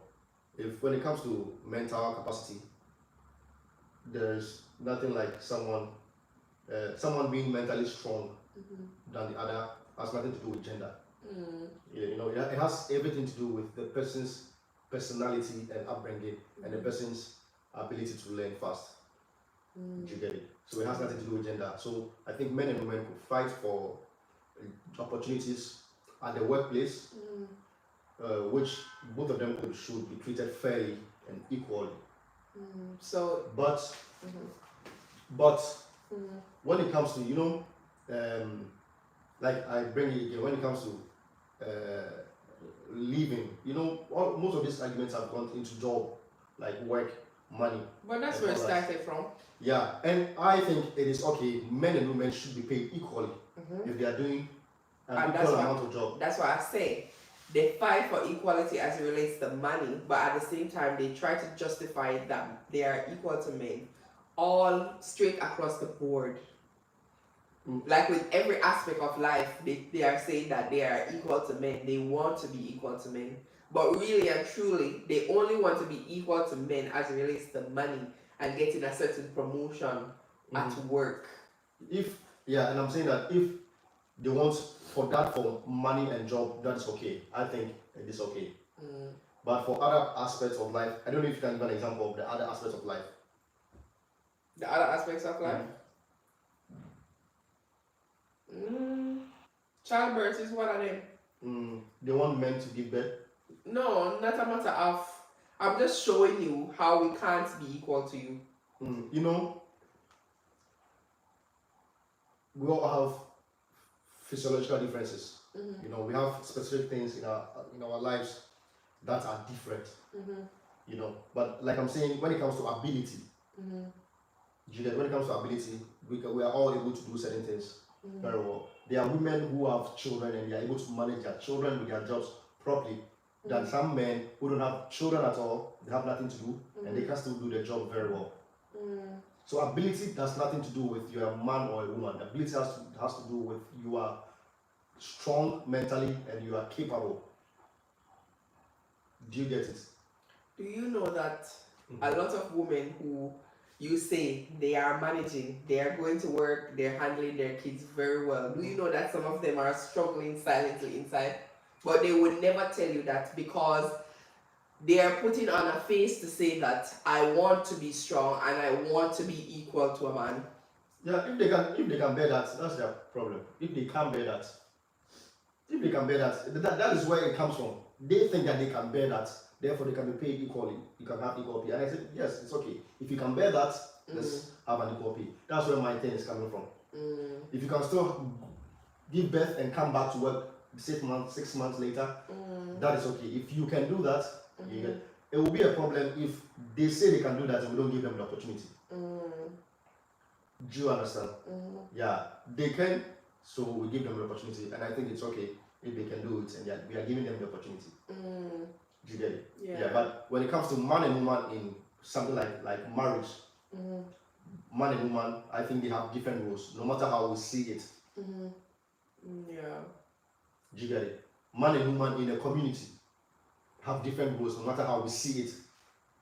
if when it comes to mental capacity, there's nothing like someone being mentally strong than the other has nothing to do with gender. Yeah, you know, it has everything to do with the person's personality and upbringing and the person's ability to learn fast. Do you get it? So it has nothing to do with gender. So I think men and women could fight for opportunities at the workplace, which both of them should be treated fairly and equally. So, But when it comes to, you know, like I bring it again, when it comes to living, you know, most of these arguments have gone into job, like work, money. But that's where it started from. Yeah, and I think it is okay. Men and women should be paid equally if they are doing an equal amount of job. That's why I say they fight for equality as it relates to money, but at the same time they try to justify that they are equal to men, all straight across the board. Like with every aspect of life, they are saying that they are equal to men. They want to be equal to men. But really and truly, they only want to be equal to men as it relates to money and getting a certain promotion at work. And I'm saying that if they want for money and job, that is okay. I think it is okay. But for other aspects of life, I don't know if you can give an example of the other aspects of life. The other aspects of life? Childbirth is one of them. They want men to give birth? No, not a matter of. I'm just showing you how we can't be equal to you. You know, we all have physiological differences. You know, we have specific things in our lives that are different. You know, but like I'm saying, when it comes to ability, when it comes to ability, we are all able to do certain things very well. There are women who have children and they are able to manage their children with their jobs properly. Than some men who don't have children at all, they have nothing to do, and they can still do their job very well. So ability has nothing to do with you're a man or a woman. Ability has to do with you are strong mentally and you are capable. Do you get it? Do you know that a lot of women who you say they are managing, they are going to work, they're handling their kids very well. Do you know that some of them are struggling silently inside? But they would never tell you that because they are putting on a face to say that I want to be strong and I want to be equal to a man. Yeah, if they can bear that, that's their problem. If they can't bear that, that is where it comes from. They think that they can bear that, therefore they can be paid equally. You can have equal pay. And I said, yes, it's okay. If you can bear that, let's have an equal pay. That's where my thing is coming from. If you can still give birth and come back to work 6 months later, that is okay. If you can do that, it will be a problem if they say they can do that and we don't give them the opportunity. Do you understand? Yeah, they can, so we give them the opportunity, and I think it's okay if they can do it, and we are giving them the opportunity. Do you get it? Yeah. But when it comes to man and woman in something like marriage, man and woman, I think they have different rules, no matter how we see it. Yeah. Do you get it? Man and woman in a community have different rules, no matter how we see it.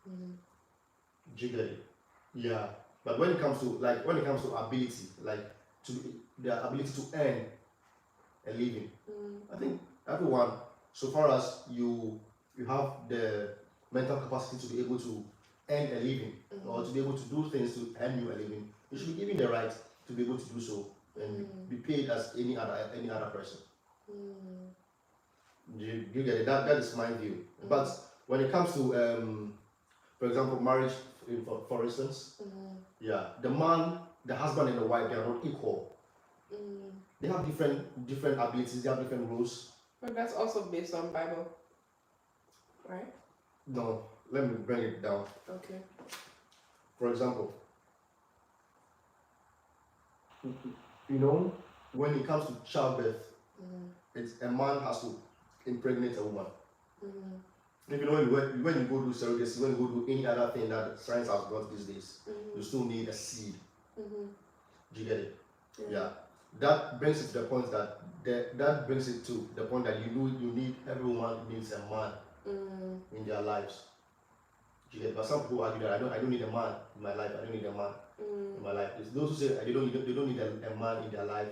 Do you get it? Yeah. But when it comes to ability, the ability to earn a living, I think everyone, so far as you have the mental capacity to be able to earn a living or to be able to do things to earn you a living, you should be given the right to be able to do so and be paid as any other person. Do you get it? That is my view. But when it comes to for example, marriage, for instance, the husband and the wife, they are not equal. They have different abilities, they have different rules. But that's also based on Bible, right? No, let me bring it down. Okay. For example, you know, when it comes to childbirth, it's a man has to impregnate a woman. If you know, when you go do surrogacy, when you go do any other thing that science has got these days, you still need a seed. Do you get it? Yeah. that brings it to the point that brings it to the point that you need everyone needs a man in their lives. You get, but some people argue that I don't need a man in my life. I don't need a man in my life. It's those who say they don't need a man in their life.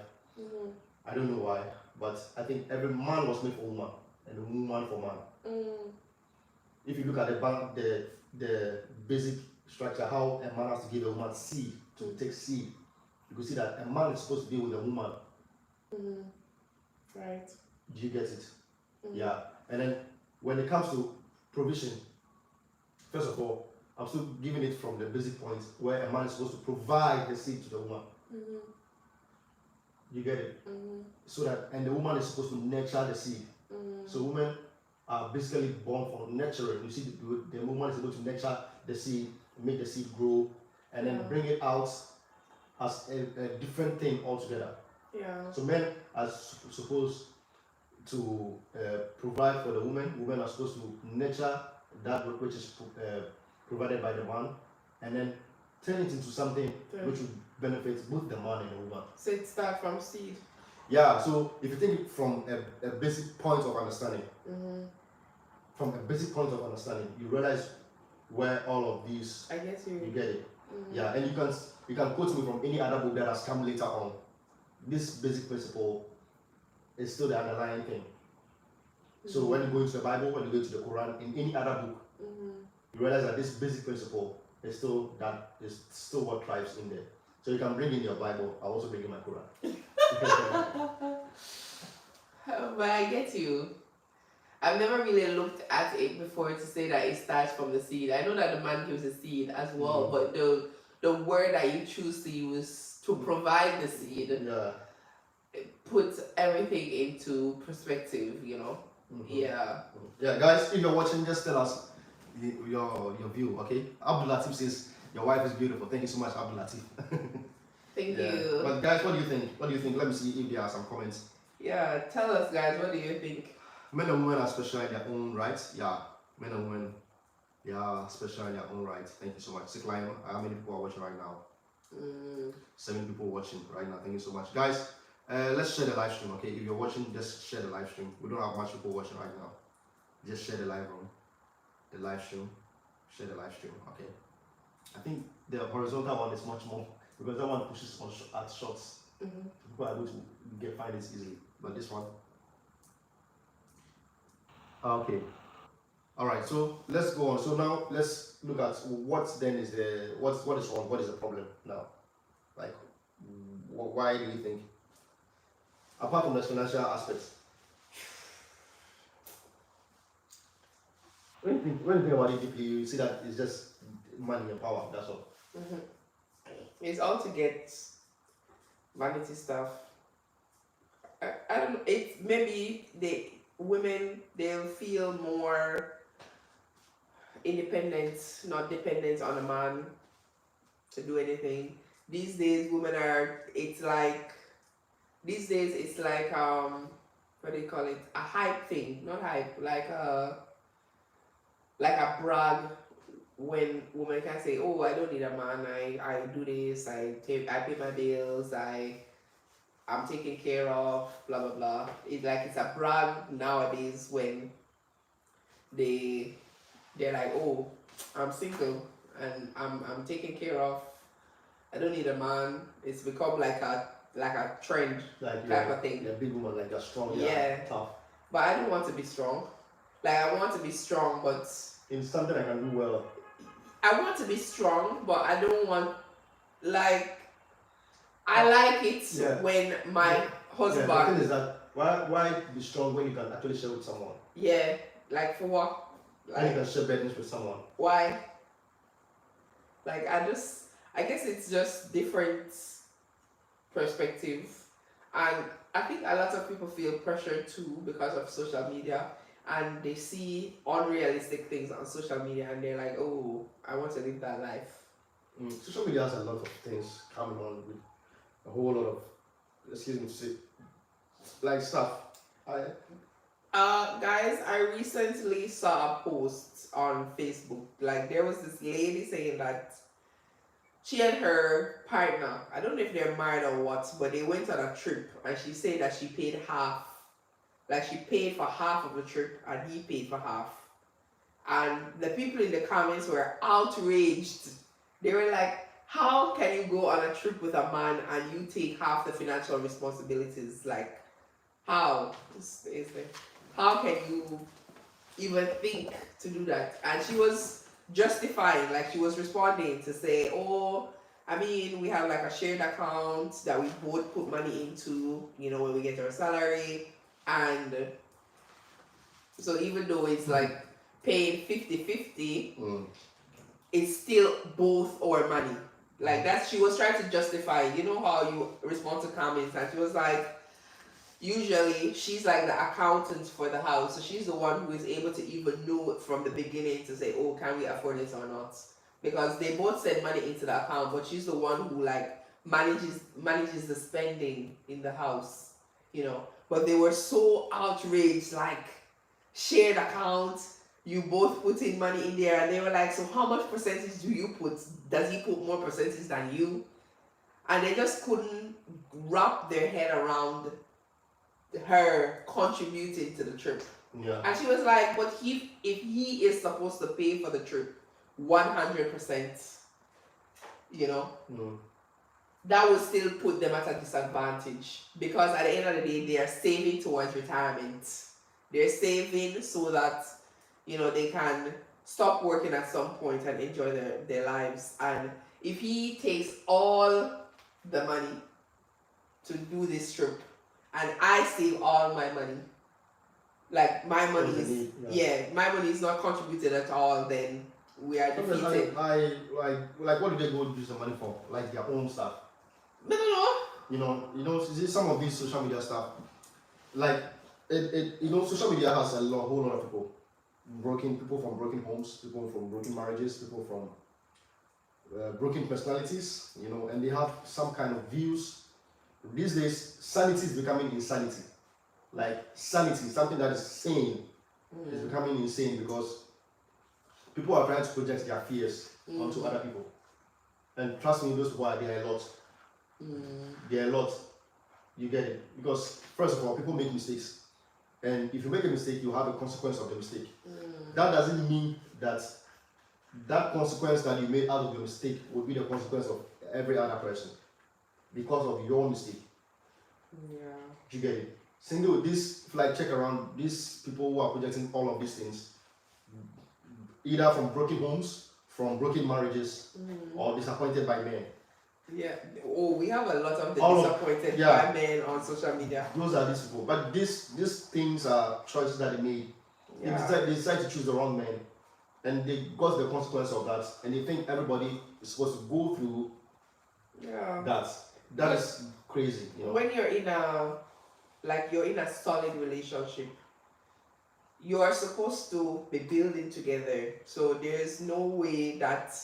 I don't know why, but I think every man was made for woman and a woman for man. If you look at the basic structure, how a man has to give a woman seed to take seed, you can see that a man is supposed to be with a woman. Right. Do you get it? Yeah. And then when it comes to provision, first of all, I'm still giving it from the basic point where a man is supposed to provide the seed to the woman. You get it? So that, and the woman is supposed to nurture the seed. So women are basically born for nurturing. You see, the woman is able to nurture the seed, make the seed grow, and then bring it out as a different thing altogether. Yeah. So men are supposed to provide for the woman. Women are supposed to nurture that which is provided by the man, and then turn it into something which will benefit both the man and the woman. So it starts from seed. Yeah. So if you think it from a basic point of understanding, you realize where all of these. I guess you get it. Yeah, and you can quote me from any other book that has come later on. This basic principle is still the underlying thing. So when you go into the Bible, when you go to the Quran, in any other book, you realize that this basic principle is still what thrives in there. So you can bring in your Bible. I'll also bring in my Quran. But I get you. I've never really looked at it before to say that it starts from the seed. I know that the man gives a seed as well, but the word that you choose to use to provide the seed puts everything into perspective, you know? Yeah. Yeah, guys, if you're watching, just tell us your view, okay? Abdul Latif says, your wife is beautiful. Thank you so much, Abdul Latif. Thank you. But guys, what do you think? Let me see if there are some comments. Yeah, tell us, guys, what do you think? Men and women are special in their own right. Yeah, men and women, they are special in their own right. Thank you so much. Sickline, how many people are watching right now? 7 people watching right now. Thank you so much, guys. Let's share the live stream, okay? If you're watching, just share the live stream. We don't have much people watching right now. Just share the live room, the live stream. Share the live stream, okay? I think the horizontal one is much more because that one pushes on at shots. People are able to find it easily, but this one. Okay. All right. So let's go on. So now let's look at what then is what is wrong? What is the problem now? Like, why do you think? Apart from the financial aspects, when you think about it deeply, you see that it's just money and power. That's all. It's all to get vanity stuff. I don't know. It's maybe women, they'll feel more independent, not dependent on a man to do anything. These days, it's like what do you call it? A hype thing, not hype, like a brag when women can say, oh, I don't need a man, I do this, I pay my bills, I'm taken care of, blah blah blah. It's a brag nowadays when they're like, oh, I'm single and I'm taken care of. I don't need a man. It's become like a trend type of thing. You're a big woman, like you're strong, tough. But I don't want to be strong. Like I want to be strong, but in something I can do well. I want to be strong, but I don't want I like it when my husband. The thing is that why be strong when you can actually share with someone? Yeah, like for what? Like you can share burdens with someone. Why? Like I guess it's just different perspective, and I think a lot of people feel pressure too because of social media, and they see unrealistic things on social media, and they're like, oh, I want to live that life. Social media has a lot of things coming on with a whole lot of, excuse me to say, like stuff. Guys, I recently saw a post on Facebook. Like there was this lady saying that she and her partner, I don't know if they're married or what, but they went on a trip, and she said that she paid half. Like, she paid for half of the trip and he paid for half. And the people in the comments were outraged. They were like, how can you go on a trip with a man and you take half the financial responsibilities? Like, how? How can you even think to do that? And she was justifying, like, she was responding to say, oh, I mean, we have like a shared account that we both put money into, when we get our salary. And so even though it's like paying 50-50, it's still both our money. Like, that she was trying to justify, how you respond to comments, and she was like, usually she's like the accountant for the house, so she's the one who is able to even know it from the beginning to say, oh, can we afford it or not? Because they both send money into the account, but she's the one who like manages the spending in the house, But they were so outraged, like, shared account, you both put in money in there, and they were like, so how much percentage do you put? Does he put more percentage than you? And they just couldn't wrap their head around her contributing to the trip. Yeah. And she was like, but if he is supposed to pay for the trip 100%, that would still put them at a disadvantage, because at the end of the day, they are saving towards retirement. They're saving so that, they can stop working at some point and enjoy their lives. And if he takes all the money to do this trip, and I save all my money, like my money is, my money is not contributed at all, then we are defeated. Like what do they go use the money for? Like their own stuff? No. See some of these social media stuff, like social media has whole lot of people from broken homes, people from broken marriages, people from broken personalities, and they have some kind of views. These days, sanity is becoming insanity. Like sanity, something that is sane, is becoming insane, because people are trying to project their fears onto other people. And trust me, those people are there a lot. There are a lot. You get it? Because first of all, people make mistakes. And if you make a mistake, you have a consequence of the mistake. That doesn't mean that consequence that you made out of your mistake will be the consequence of every other person, because of your mistake. Yeah. You get it? Single this, like, check around these people who are projecting all of these things, either from broken homes, from broken marriages, or disappointed by men. Yeah. Oh, we have a lot of the disappointed by men on social media. Those are these people. But these things are choices that they made. Yeah. They decide to choose the wrong man, and they got the consequence of that, and they think everybody is supposed to go through that. That is crazy. When you're in a solid relationship, you are supposed to be building together. So there's no way that,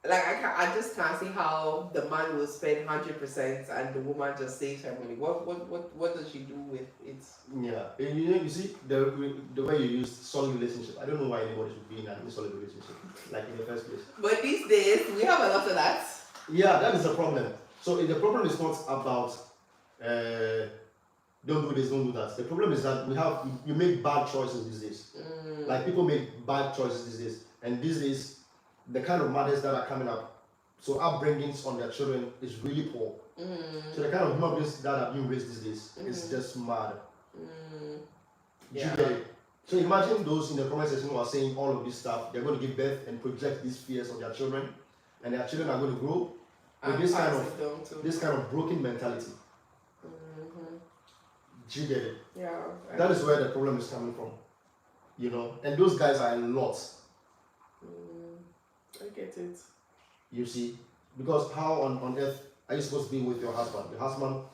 like, I just can't see how the man will spend 100% and the woman just saves her money. What does she do with it? Yeah, and you see the way you use solid relationship. I don't know why anybody should be in a solid relationship, like, in the first place. But these days we have a lot of that. Yeah, that is the problem. So the problem is not about don't do this, don't do that. The problem is that you make bad choices these days. Like, people make bad choices these days, and these days the kind of mothers that are coming up, so upbringings on their children is really poor. So the kind of human beings that are being raised these days is just mad. Yeah. You get it? So imagine those in the comment section who are saying all of this stuff. They're going to give birth and project these fears on their children, and their children are going to grow with this kind of broken mentality. Do you get it? Yeah. That is where the problem is coming from. And those guys are a lot. I get it. You see, because how on earth are you supposed to be with your husband? The husband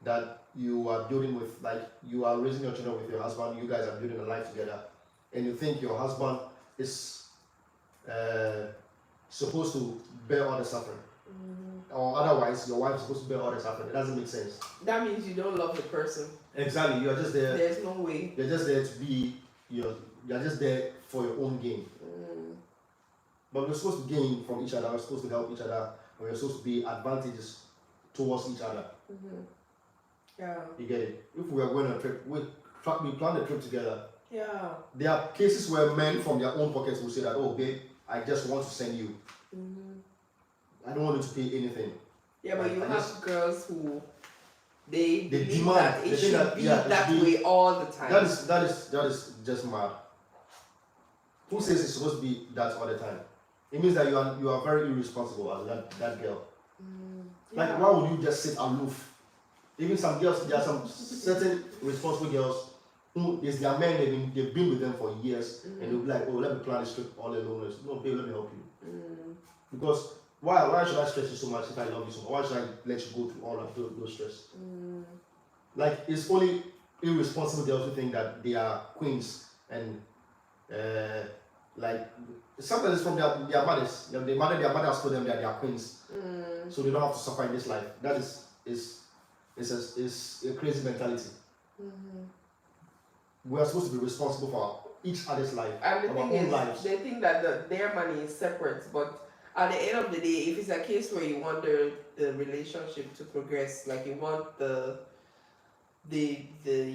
that you are building with, like, you are raising your children with your husband, you guys are building a life together, and you think your husband is supposed to bear all the suffering. Or otherwise, your wife is supposed to bear all the suffering. It doesn't make sense. That means you don't love the person. Exactly. You are just there. There's no way. You're just there to be, you're just there for your own gain. But we're supposed to gain from each other. We're supposed to help each other. and we're supposed to be advantages towards each other. Yeah. You get it? If we are going on a trip, we plan the trip together. Yeah. There are cases where men from their own pockets will say that, oh babe, I just want to send you. I don't want you to pay anything. Yeah, but Like, you I have just- girls who they believe demand. that They it think should that- be yeah, it that should be- way all the time. That is just mad. Who says it's supposed to be that all the time? It means that you are very irresponsible as that girl. Like, why would you just sit aloof? Even some girls, there are some certain responsible girls who is their men, they've been with them for years, and they'll be like, oh, let me plan this trip all alone. No, babe, let me help you. Because why should I stress you so much if I love you so much? Why should I let you go through all of those stress? Like, it's only irresponsible girls who think that they are queens, and like sometimes it's from their mothers. Their mothers told them that they are queens, so they don't have to suffer in this life. That is a crazy mentality. We are supposed to be responsible for each other's life, And the our thing own is, lives. they think that their money is separate, but at the end of the day, if it's a case where you want the relationship to progress, like you want the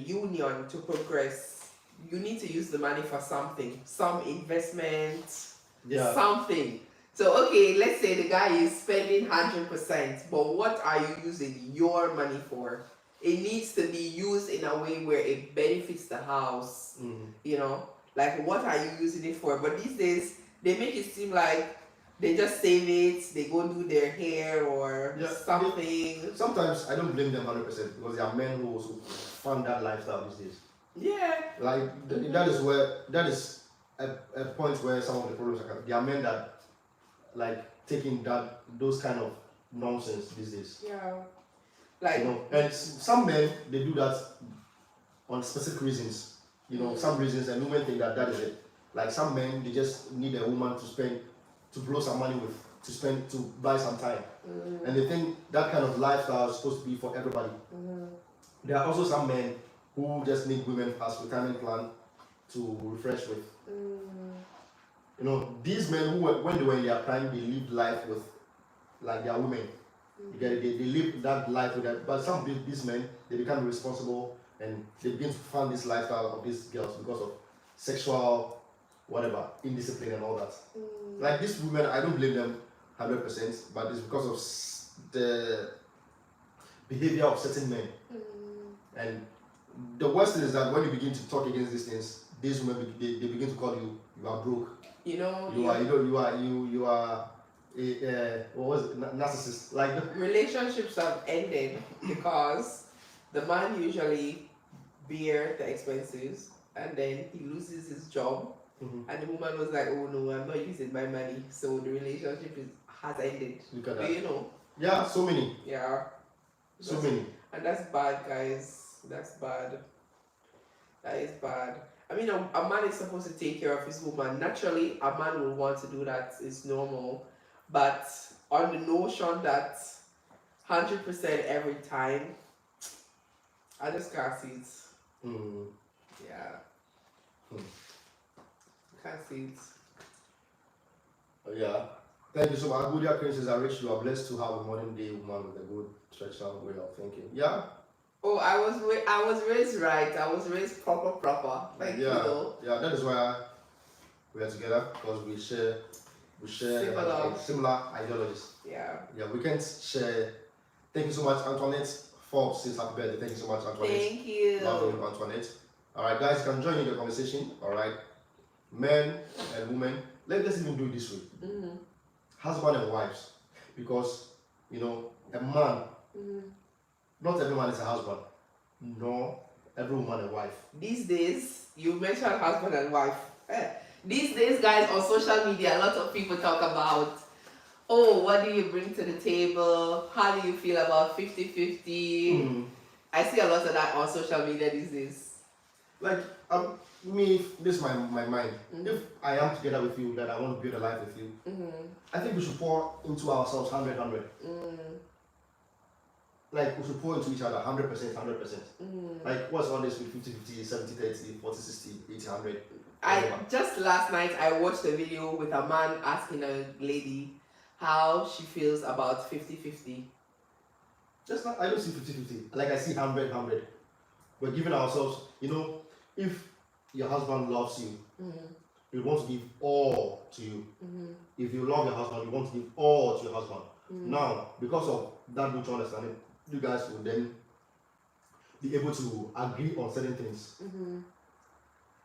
union to progress, you need to use the money for something, some investment, something. So okay, let's say the guy is spending 100%, but what are you using your money for? It needs to be used in a way where it benefits the house. You know, like what are you using it for? But these days they make it seem like they just save it, they go do their hair or something. Sometimes I don't blame them 100% because there are men who also fund that lifestyle these days. Yeah. Like that is a point where some of the problems are. There are men that like taking those kind of nonsense these days. Yeah. Like, you know, and some men they do that on specific reasons. You know, some reasons, and women think that is it. Like some men, they just need a woman to blow some money with, to buy some time, and they think that kind of lifestyle is supposed to be for everybody. There are also some men who just need women as retirement plan to refresh with. You know, these men who, when they were in their prime, they lived life with like their women. You get it? They live that life with them. But some of these men, they become responsible and they begin to fund this lifestyle of these girls because of sexual, whatever, indiscipline and all that. Like these women, I don't blame them 100%, but it's because of the behavior of certain men. And the worst thing is that when you begin to talk against these things, these women they begin to call you are broke. You are what was it? Narcissist. Like relationships have ended because the man usually bear the expenses and then he loses his job, and the woman was like, oh no, I'm not using my money, so the relationship has ended. Look at that. You know? Yeah, so many. Yeah. So many. And that's bad, guys. That's bad. That is bad. I mean, a man is supposed to take care of his woman. Naturally, a man will want to do that. It's normal. But on the notion that 100% every time, I just can't see it. Yeah. Can't see it. Yeah. Thank you so much. Good acquaintances are rich. You are blessed to have a modern day woman with a good stretched out way of thinking. Yeah. Oh, I was raised right. I was raised proper. Like, yeah. You know. Yeah, that is why we are together, because we share similar ideologies. Yeah. Yeah, we can share. Thank you so much, Antoinette, for since happy birthday. Thank you so much, Antoinette. Thank you. Love you, Antoinette. Alright, guys, you can join in the conversation. Alright. Men and women. Let's even do it this way. Husband and wives. Because, you know, a man, not every man is a husband. No, every woman a wife. These days, you mentioned husband and wife. These days, guys, on social media, a lot of people talk about, oh, what do you bring to the table? How do you feel about 50-50? I see a lot of that on social media these days. Like, me, this is my mind. If I am together with you, that I want to build a life with you, I think we should pour into ourselves 100. Like, we should pour into each other 100%. Like, what's all this with 50-50, 70-30, 40-60, 80-100? Just last night I watched a video with a man asking a lady, how she feels about 50-50. Just not, I don't see 50-50. Like I see 100-100. We're giving ourselves, if your husband loves you, you want to give all to you. If you love your husband, you want to give all to your husband. Now, because of that mutual understanding, you guys will then be able to agree on certain things.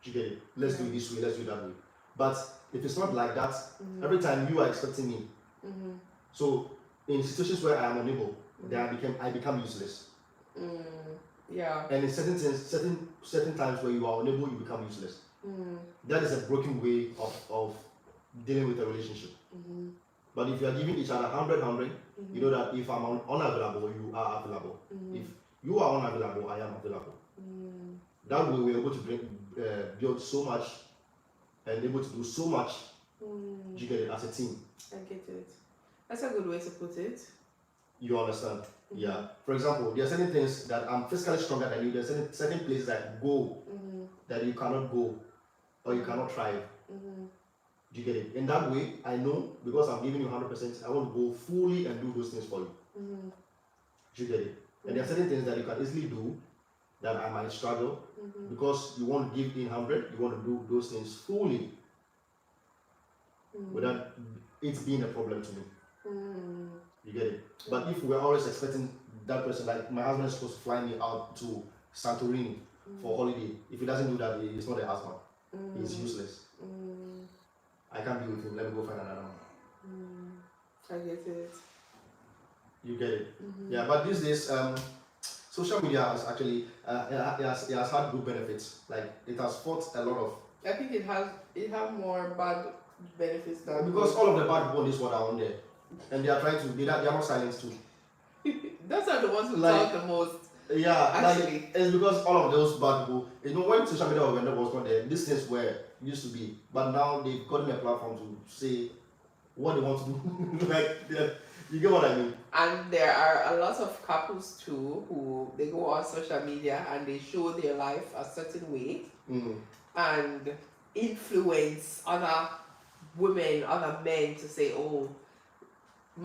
You get it? Let's do it this way, let's do it that way. But if it's not like that, every time you are expecting me. So in situations where I am unable, then I become useless. Yeah. And in certain things, certain times where you are unable, you become useless. That is a broken way of dealing with a relationship. But if you are giving each other 100-100, you know that if I'm unavailable, you are available. If you are unavailable, I am available. That way we're able to build so much and able to do so much. You get it, as a team. I get it. That's a good way to put it. You understand? Yeah. For example, there are certain things that I'm physically stronger than you. There are certain places that go that you cannot go or you cannot thrive. Do you get it? In that way, I know because I'm giving you 100%, I want to go fully and do those things for you. Do you get it? And there are certain things that you can easily do that I might struggle because you want to give in 100, you want to do those things fully without it being a problem to me. You get it? But if we're always expecting that person, like my husband is supposed to fly me out to Santorini for holiday. If he doesn't do that, he's not a husband. He's useless. I can't be with him. Let me go find another one. I get it. You get it? Yeah, but these days, social media has actually it has had good benefits. Like it has fought a lot of. I think it has more bad benefits than because all of the bad ones what are on there, and they are trying to they are not silenced too. Those are the ones who talk the most. Yeah, actually, like, it's because all of those bad people. When social media was not there, these things were used to be, but now they've gotten a platform to say what they want to do. Like, you get what I mean? And there are a lot of couples too who they go on social media and they show their life a certain way and influence other women, other men to say, "Oh,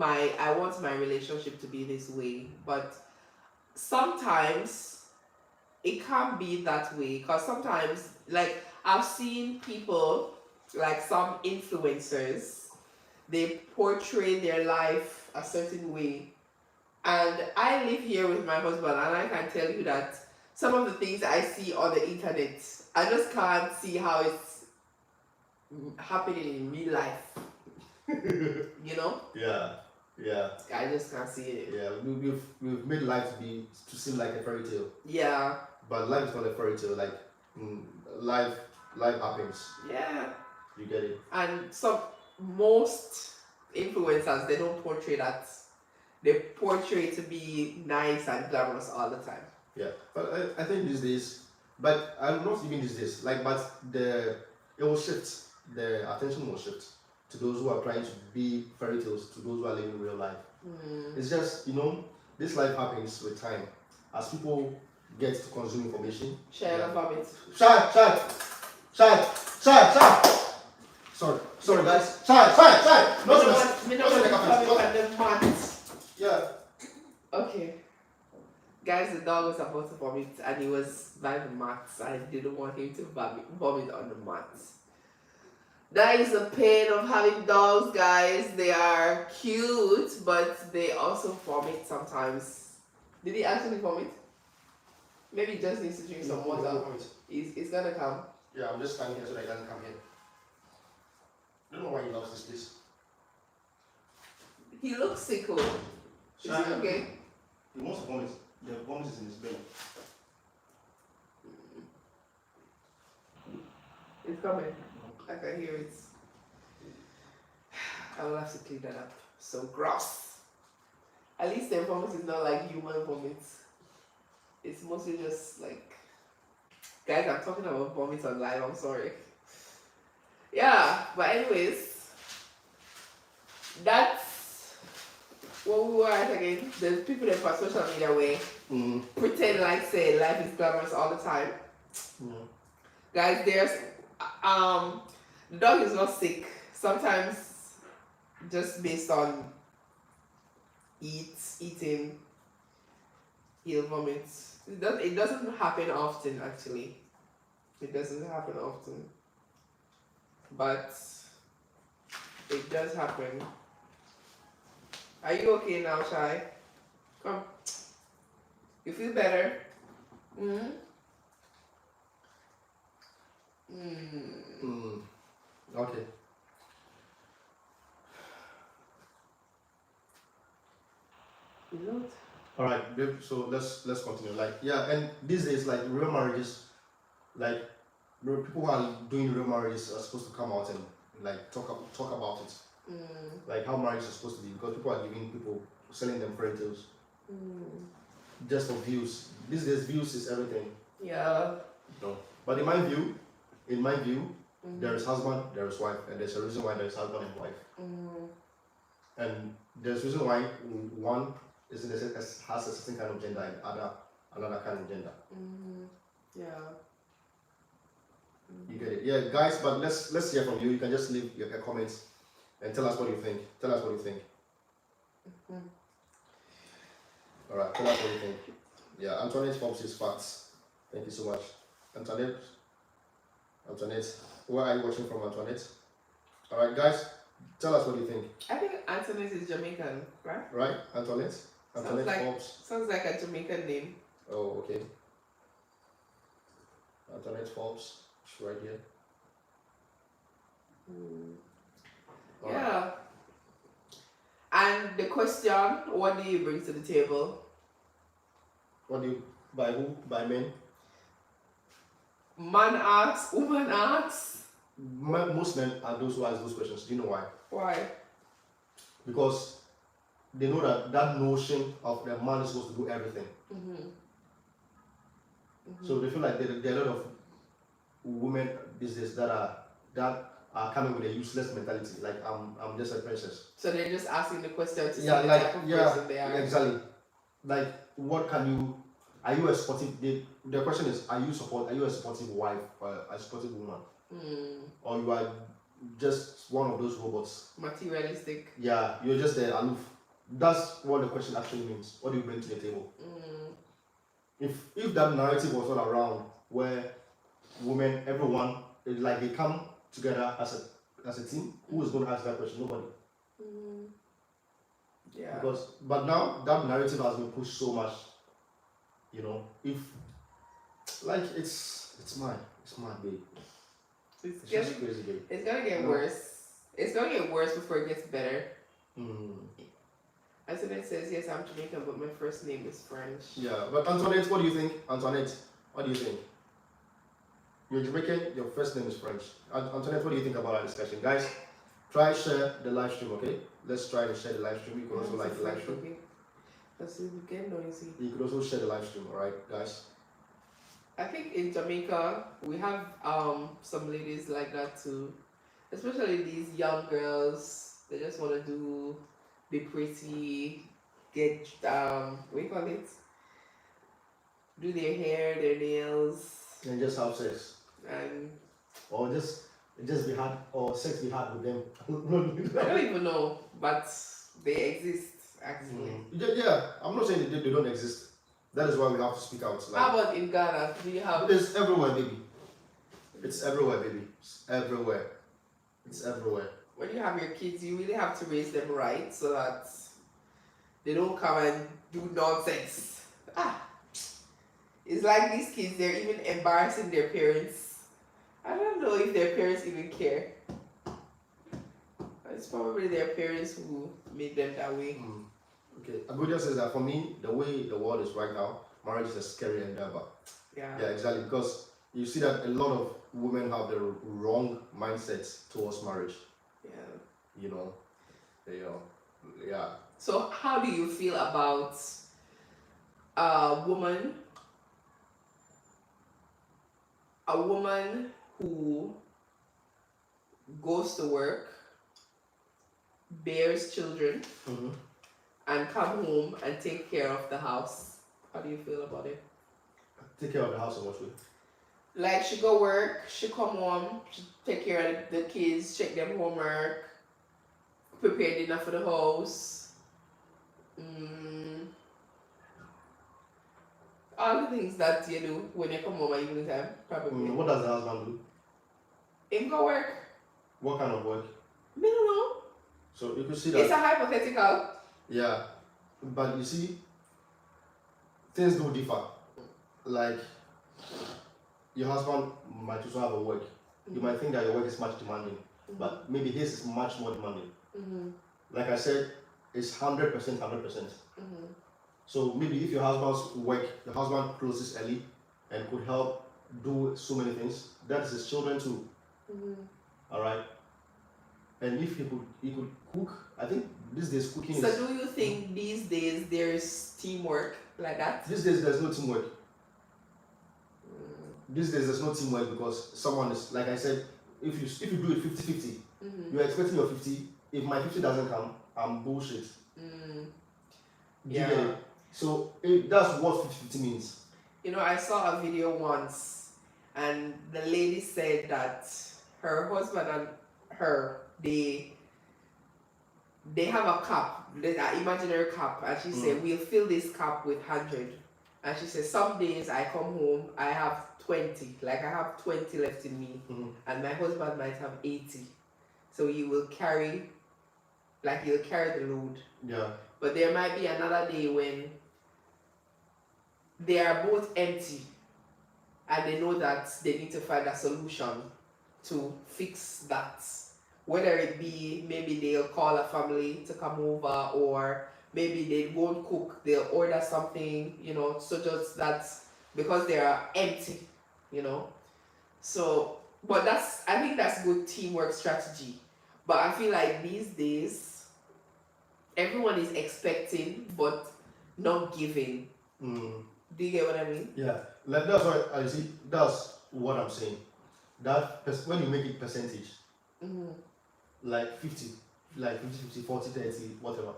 I want my relationship to be this way," but sometimes it can't be that way because sometimes, like I've seen people, like some influencers, they portray their life a certain way, and I live here with my husband, and I can tell you that some of the things I see on the internet, I just can't see how it's happening in real life. You know? Yeah. I just can't see it. Yeah, we've made life to seem like a fairy tale. Yeah. But life is not a fairy tale. Like life happens. Yeah. You get it? And most influencers, they don't portray that. They portray to be nice and glamorous all the time. Yeah, but I think these days, but I'm not even these days. Like, but it will shift. The attention will shift to those who are trying to be fairy tales, to those who are living real life. It's just, this life happens with time. As people get to consume information. Share the vomit. Shut. Sorry guys. Shut. Yeah. Okay. Guys, the dog was about to vomit and he was by the mats. I didn't want him to vomit on the mats. That is the pain of having dogs, guys. They are cute, but they also vomit sometimes. Did he actually vomit? Maybe he just needs to drink some water. He's gonna come. Yeah, I'm just standing here so that he doesn't come here. I don't know why he loves this place. He looks sick. Is he okay? He wants to vomit. The vomit is in his belly. It's coming. I can hear it. I will have to clean that up. So gross. At least their vomit is not like human vomit. It's mostly just like... Guys, I'm talking about vomit on live. I'm sorry. Yeah, but anyways, that's what we were at again. The people that for social media way pretend like say life is glamorous all the time. Guys, there's the dog is not sick. Sometimes just based on eating, he'll vomit. It doesn't happen often, actually. It doesn't happen often, but it does happen. Are you okay now, Shai? Come. You feel better? Mm-hmm. Okay. You don't? All right, babe. So let's continue. Like, yeah, and these days, like real marriages, like people who are doing real marriages are supposed to come out and like talk about it, like how marriage is supposed to be, because people are giving people selling them fairy tales just for views. These days, views is everything. Yeah. No, but in my view, there is husband, there is wife, and there's a reason why there is husband and wife, and there's a reason why one is has a certain kind of gender and another kind of gender. Yeah. You get it, yeah, guys. But let's hear from you. You can just leave your comments and tell us what you think. Tell us what you think. All right, tell us what you think. Yeah, Antoinette Forbes is facts. Thank you so much, Antoinette. Where are you watching from, Antoinette? All right, guys, tell us what you think. I think Antoinette is Jamaican, right? Right, Antoinette Forbes. Sounds like a Jamaican name. Oh, okay. Antoinette Forbes, it's right here. Yeah. Right. And the question, what do you bring to the table? What do you, by who? By men? Man asks, woman asks. Most men are those who ask those questions. Do you know why? Why? Because they know that notion of the man is supposed to do everything. So they feel like there are a lot of women these days that are coming with a useless mentality. Like I'm just a princess. So they're just asking the question to see the type of person they are. Exactly. Like, what can you? Are you a supportive? The question is, are you a supportive wife or a supportive woman, or you are just one of those robots? Materialistic. Yeah, you're just there aloof. That's what the question actually means. What do you bring to the table? If that narrative was all around, where women, everyone, like they come together as a team, who is going to ask that question? Nobody. Yeah. But now that narrative has been pushed so much. You know, if like it's mine, babe. It's just crazy, babe. It's gonna get worse. It's gonna get worse before it gets better. Antoinette says, yes, I'm Jamaican, but my first name is French. Yeah, but Antoinette, what do you think? Antoinette, what do you think? You're Jamaican, your first name is French. Antoinette, what do you think about our discussion? Guys, try share the live stream, okay? Let's try to share the live stream. You can also like the live stream. That's get noisy. You could also share the live stream, alright, guys? I think in Jamaica, we have some ladies like that too. Especially these young girls. They just want to be pretty, get, what do you call it? Do their hair, their nails. And just have sex. Or just be hard, or sex be hard with them. I don't even know, but they exist actually. Yeah, I'm not saying they don't exist. That is why we have to speak out. Like, how about in Ghana? Do you have? It's everywhere, baby. It's everywhere, baby. It's everywhere. It's everywhere. When you have your kids, you really have to raise them right so that they don't come and do nonsense. It's like these kids, they're even embarrassing their parents. I don't know if their parents even care. It's probably their parents who made them that way. Okay, Abuja says that for me, the way the world is right now, marriage is a scary endeavor. Yeah, exactly. Because you see that a lot of women have the wrong mindsets towards marriage. Yeah. You know. Yeah. So how do you feel about a woman who goes to work, bears children, and come home and take care of the house? How do you feel about it? Take care of the house in what way? Like, she go work, she come home, she take care of the kids, check them homework, prepare dinner for the house. All the things that you do when you come home at evening time, probably. What does the husband do? Him go work. What kind of work? I don't know. So you could see that. It's a hypothetical. Yeah, but you see, things do differ. Like, your husband might also have a work. You might think that your work is much demanding, but maybe his is much more demanding. Like I said, it's 100%, 100%. So maybe if your husband's work, your husband closes early and could help do so many things, that is his children too. All right. And if he could cook, I think these days cooking is. So do you think these days there's teamwork like that? These days there's no teamwork. These days there's no teamwork because someone is, like I said, if you do it 50-50, you're expecting your 50. If my 50 doesn't come, I'm bullshit. Yeah. Get it? So that's what 50-50 means. You know, I saw a video once, and the lady said that her husband and her, they have a cup, an imaginary cup, and she said, we'll fill this cup with 100. And she said, some days I come home, I have 20, like I have 20 left in me, and my husband might have 80. So you will carry, like you'll carry the load. Yeah. But there might be another day when they are both empty and they know that they need to find a solution to fix that. Whether it be maybe they'll call a family to come over, or maybe they won't cook, they'll order something, you know, so just that's because they are empty, you know. So, but I think that's good teamwork strategy. But I feel like these days, everyone is expecting but not giving. Do you get what I mean? Yeah, like that's what I see. That's what I'm saying. That when you make it percentage, like 50, like 50, 40, 30, whatever.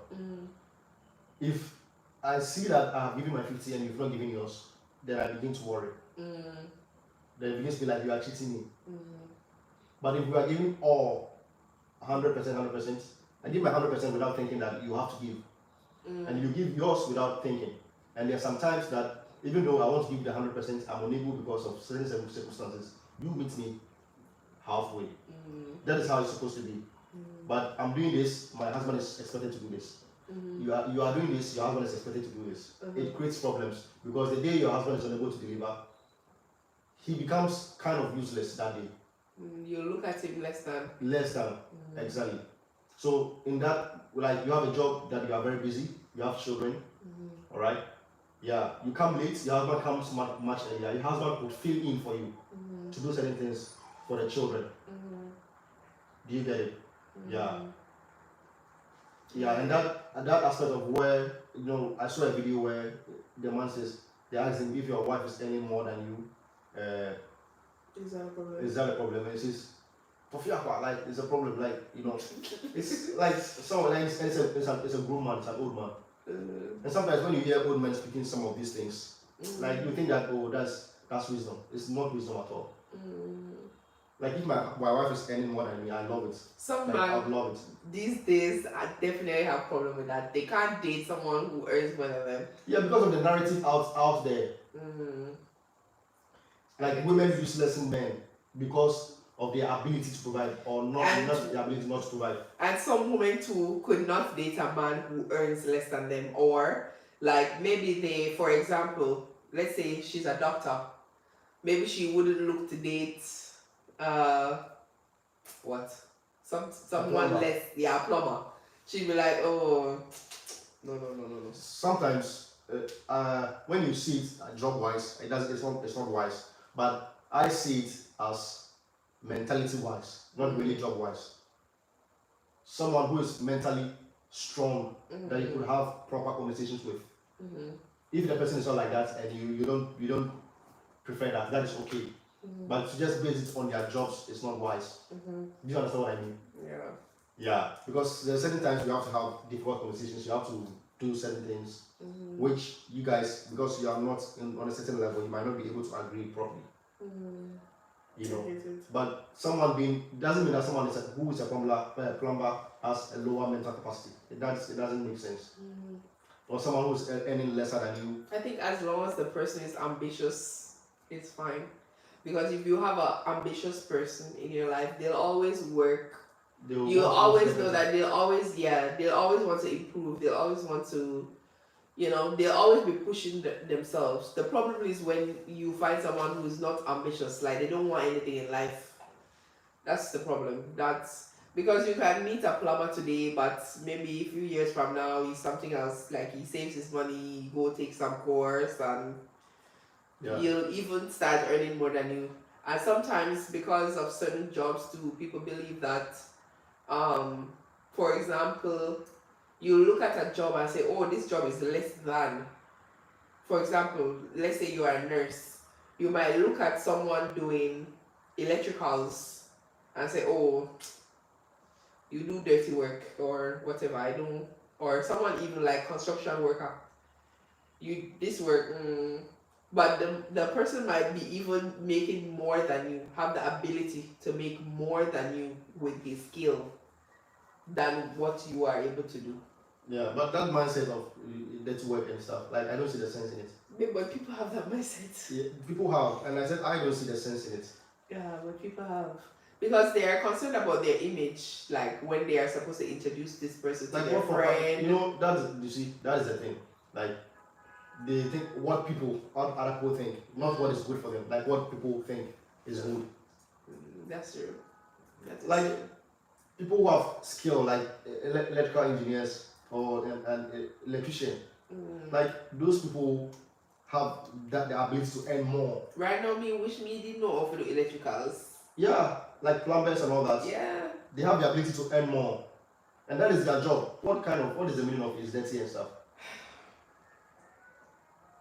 If I see that I have given my 50 and you've not given yours, then I begin to worry. Then it begins to be like you are cheating me. But if we are giving all 100%, 100%, I give my 100% without thinking that you have to give. And you give yours without thinking. And there are some times that even though I want to give the 100%, I'm unable because of certain circumstances. You meet me halfway. That is how it's supposed to be. But I'm doing this, my husband is expected to do this. You are doing this, your husband is expected to do this. It creates problems because the day your husband is unable to deliver, he becomes kind of useless that day. You look at him less than. Exactly. So in that, like you have a job that you are very busy, you have children, all right? Yeah, you come late, your husband comes much earlier. Your husband would fill in for you to do certain things for the children. Do you get it? Yeah. Yeah, and that aspect of where, you know, I saw a video where the man says, they asked him if your wife is earning more than you, is that a problem? Is that a problem? And he says, like, it's a problem, like, you know, it's like someone like it's a grown man, it's an old man. And sometimes when you hear old men speaking some of these things, like you think that, oh, that's wisdom. It's not wisdom at all. Like if my wife is earning more than me, I love it. Some like, man I love it. These days, I definitely have a problem with that. They can't date someone who earns more than them. Yeah, because of the narrative out there. Like women use less than men because of their ability to provide, or not the ability not to provide. And some women too could not date a man who earns less than them, or like maybe they, for example, let's say she's a doctor, maybe she wouldn't look to date someone less, a plumber. She'd be like, oh, no. Sometimes when you see it job wise, it's not wise, but I see it as mentality wise, not really job wise. Someone who is mentally strong that you could have proper conversations with. If the person is not like that and you don't prefer that is okay. But to just base it on their jobs is not wise. Do you understand what I mean? Yeah, because there are certain times you have to have difficult conversations, you have to do certain things which you guys, because you are not on a certain level, you might not be able to agree properly. you I know. hate it. But someone being doesn't mean that someone is who is a plumber has a lower mental capacity. It doesn't make sense. Or someone who's earning lesser than you. I think as long as the person is ambitious, it's fine. Because if you have an ambitious person in your life, they'll always work. You always know that they'll always want to improve. They'll always want to, they'll always be pushing themselves. The problem is when you find someone who's not ambitious, like they don't want anything in life. That's the problem. That's because you can meet a plumber today, but maybe a few years from now he's something else. Like he saves his money, go take some course, and he'll even start earning more than you. And sometimes because of certain jobs too, people believe that, for example, you look at a job and say, oh, this job is less than. For example, let's say you are a nurse. You might look at someone doing electricals and say, oh, you do dirty work or whatever. I don't, or someone even like construction worker. You this work, but the person might be even making more than you, have the ability to make more than you with his skill than what you are able to do. Yeah, but that mindset of dirty work and stuff, like I don't see the sense in it. Yeah, but people have that mindset. Yeah, people have, and I said I don't see the sense in it. Yeah, but people have. Because they are concerned about their image, like when they are supposed to introduce this person to their friend. That is the thing. Like they think what other people think, not what is good for them. Like what people think is good. That's true. That is like true. People who have skill, like electrical engineers or an electrician, like those people have the ability to earn more. Right now, me wish me didn't know of the electricals. Yeah, like plumbers and all that. Yeah. They have the ability to earn more, and that is their job. What is the meaning of is dirty and stuff?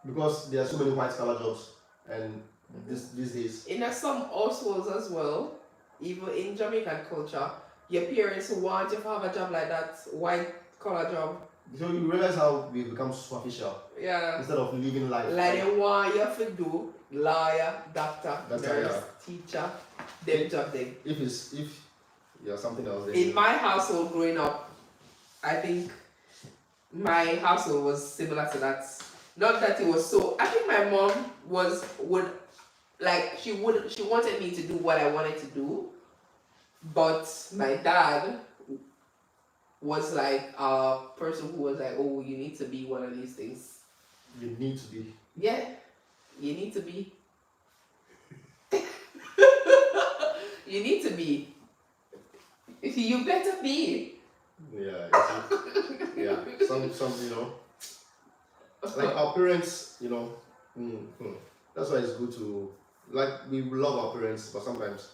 Because there are so many white collar jobs, and these days. In some households as well, even in Jamaican culture, your parents want you to have a job like that, white collar job. So you realize how we become superficial. Yeah. Instead of living life. Like they want you to do lawyer, doctor, nurse, teacher, them job thing. If you're something else. Then in my household growing up, I think my household was similar to that. Not that it was so. I think my mom she wanted me to do what I wanted to do, but my dad was like a person who was like, oh, you need to be one of these things. You need to be. Yeah, you need to be. You need to be. You better be. Yeah, yeah. Some like our parents, that's why it's good to we love our parents, but sometimes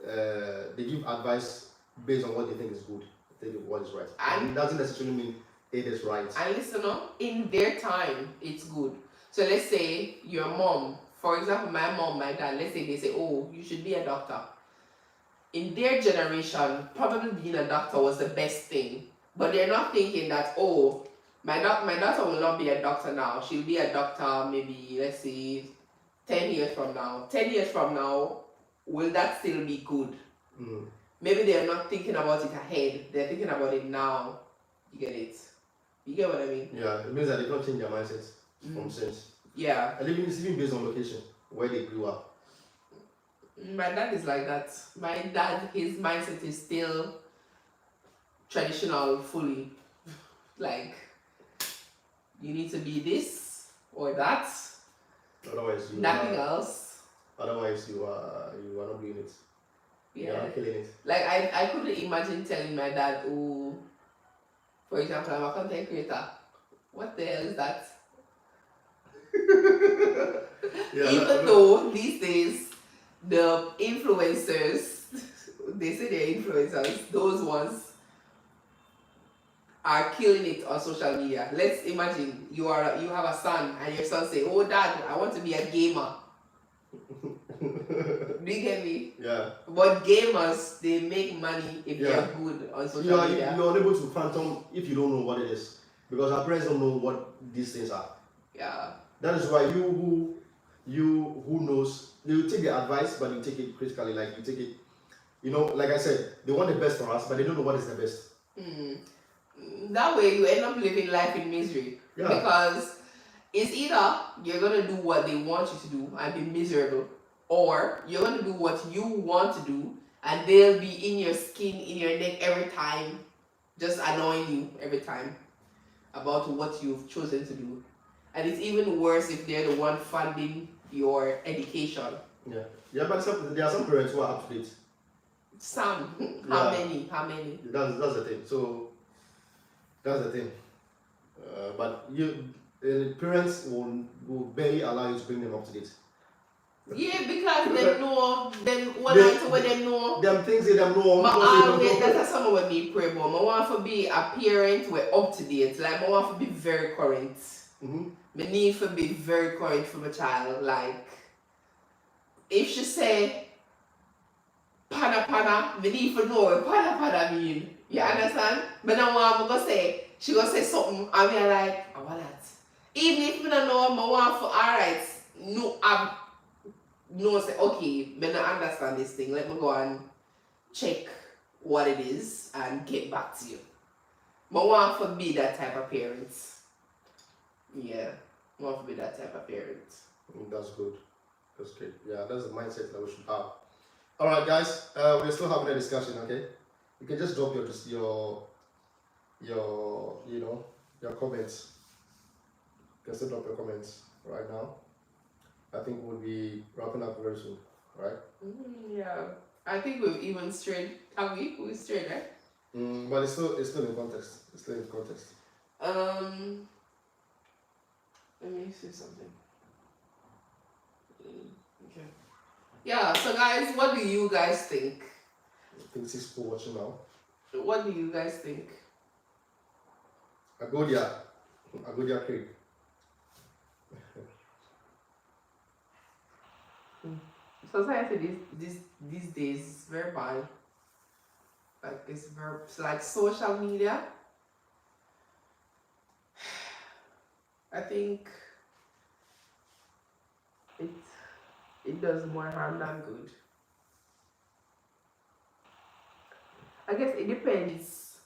they give advice based on what they think is good, they think what is right. And it doesn't necessarily mean it is right. And listen up, in their time, it's good. So let's say your mom, for example, my mom, my dad, let's say they say, oh, you should be a doctor. In their generation, probably being a doctor was the best thing. But they're not thinking that, oh, my daughter will not be a doctor now. She'll be a doctor maybe, let's say, 10 years from now. 10 years from now, will that still be good? Maybe they're not thinking about it ahead. They're thinking about it now. You get it? You get what I mean? Yeah, it means that they don't change their mindsets from since. Yeah. And it's even based on location, where they grew up. My dad is like that. My dad, his mindset is still traditional fully. Like, you need to be this or that. Otherwise, nothing else. Otherwise, you are not doing it. Yeah. You are not killing it. Like, I couldn't imagine telling my dad, oh, for example, I'm a content creator. What the hell is that? Even though these days, the influencers, they say they're influencers, those ones are killing it on social media. Let's imagine you have a son and your son say, oh dad, I want to be a gamer. Do you get me? Yeah. But gamers, they make money if they are good on social media. You are unable to phantom if you don't know what it is. Because our parents don't know what these things are. Yeah. That is why you who knows, they will take the advice, but you take it critically. Like you take it, like I said, they want the best for us, but they don't know what is the best. That way you end up living life in misery. Yeah. Because it's either you're gonna do what they want you to do and be miserable, or you're gonna do what you want to do and they'll be in your skin, in your neck every time, just annoying you every time about what you've chosen to do. And it's even worse if they're the one funding your education. Yeah. Yeah, but there are some parents who are up to date. Some. Yeah. How many? That's the thing. So that's the thing. But parents will barely allow you to bring them up to date. Yeah, because they know what they know. Them things they don't know. That's some of what me pray about. I want to be a parent we're up to date. Like I want to be very current. Me need to be very current for my child. Like if she say pana, me need to know what pana mean. You understand? But now I'm gonna say she gonna say something and me like, oh what that? Even if me don't know, I want for alright, say okay, me not understand this thing. Let me go and check what it is and get back to you. I want to be that type of parent. Yeah, I want to be that type of parent. That's good. That's great. Yeah, that's the mindset that we should have. All right, guys, we're still having a discussion. Okay, you can just drop your comments. You can still drop your comments right now. I think we'll be wrapping up very soon, right? Yeah, I think we've even strayed. Have we? We strayed, right? But it's still in context. It's still in context. Let me see something. Okay. Yeah. So, guys, what do you guys think? I think 6 people watching now. What do you guys think? Agodia Creek. Society these days is very bad. Like it's like social media. I think it does more harm than good. I guess it depends.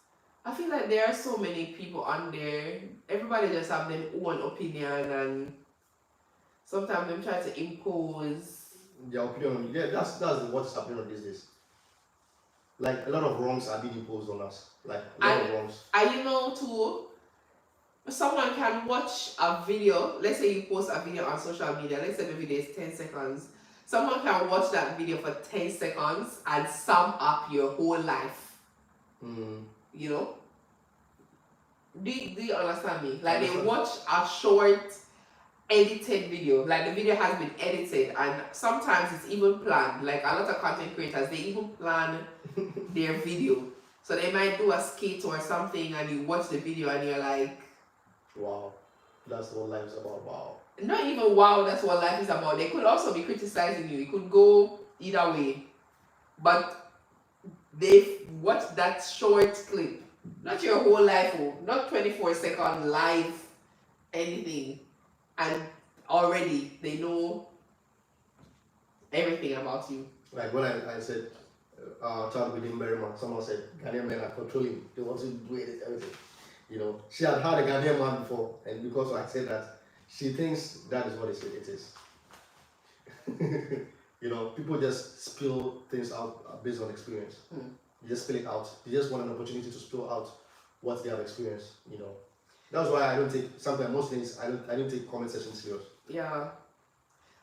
I feel like there are so many people on there. Everybody just have their own opinion, and sometimes they try to impose their opinion. Yeah, that's what's happening these days. Like a lot of wrongs are being imposed on us. Like a lot of wrongs. And too, someone can watch a video. Let's say you post a video on social media. Let's say the video is 10 seconds. Someone can watch that video for 10 seconds and sum up your whole life. You know? Do you understand me? Like they watch a short edited video. Like the video has been edited and sometimes it's even planned. Like a lot of content creators, they even plan their video. So they might do a skit or something and you watch the video and you're like, wow, that's what life is about. Wow. Not even wow, that's what life is about. They could also be criticizing you. It could go either way. But they watch that short clip. Not your whole life, not 24-second live anything. And already they know everything about you. Like when I said child within Berryman, someone said Ghanaian men are controlling. They want to do it, everything. You know, she had had a Ghanaian man before, and because I said that, she thinks that is what it is. You know, people just spill things out based on experience. You just spill it out. You just want an opportunity to spill out what they have experienced. You know, that's why I don't take most things. I don't take comment sessions serious. Yeah,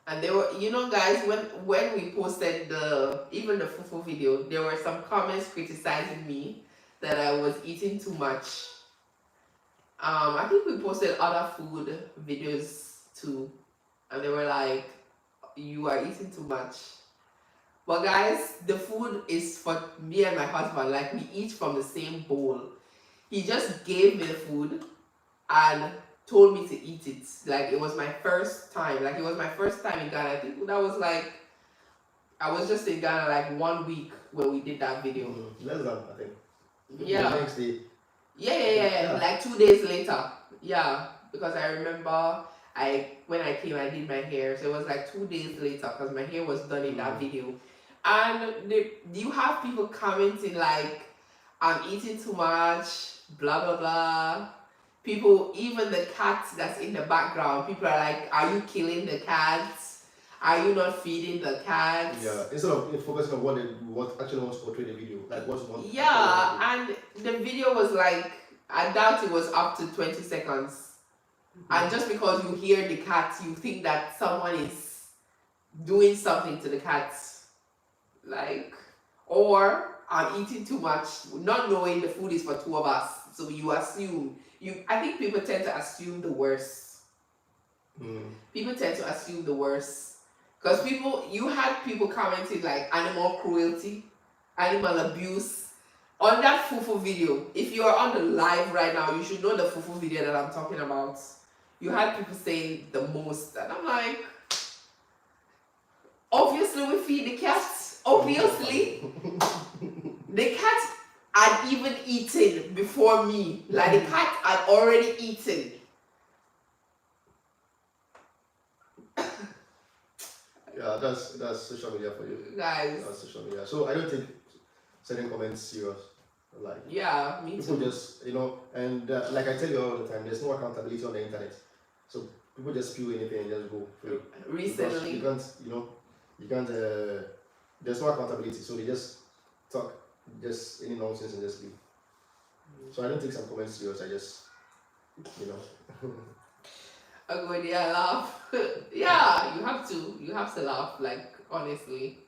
and there were, guys, when we posted even the fufu video, there were some comments criticizing me that I was eating too much. I think we posted other food videos too, and they were like, you are eating too much. But guys, the food is for me and my husband. Like, we eat from the same bowl. He just gave me the food and told me to eat it. Like, it was my first time. Like, it was my first time in Ghana. I think that was like, I was just in Ghana like 1 week when we did that video. Less than, I think. Yeah. The next day. Yeah. Like 2 days later. Yeah. Because I remember when I came, I did my hair, so it was like 2 days later because my hair was done in that video. And you have people commenting like, I'm eating too much, blah blah blah. People, even the cat that's in the background, people are like, are you killing the cats? Are you not feeding the cats? Yeah, instead of focusing on what actually wants to portray the video, like what you want. Yeah, and the video was like, I doubt it was up to 20 seconds. And just because you hear the cat, you think that someone is doing something to the cats. Like, or I'm eating too much, not knowing the food is for two of us. So you assume, I think people tend to assume the worst. People tend to assume the worst. Because you had people commenting like animal cruelty, animal abuse. On that fufu video, if you are on the live right now, you should know the fufu video that I'm talking about. You had people saying the most, and I'm like, obviously we feed the cats. Obviously, the cat had even eaten before me. Like the cat had already eaten. Yeah, that's social media for you, guys. That's social media. So I don't take certain comments serious. Like, yeah, me people too. just, and like I tell you all the time, there's no accountability on the internet. So people just spew anything and just go free. Recently, because you can't. There's no accountability, so they just talk just any nonsense and just leave. So I don't take some comments serious. I just, a good laugh. Yeah, you have to laugh. Like honestly,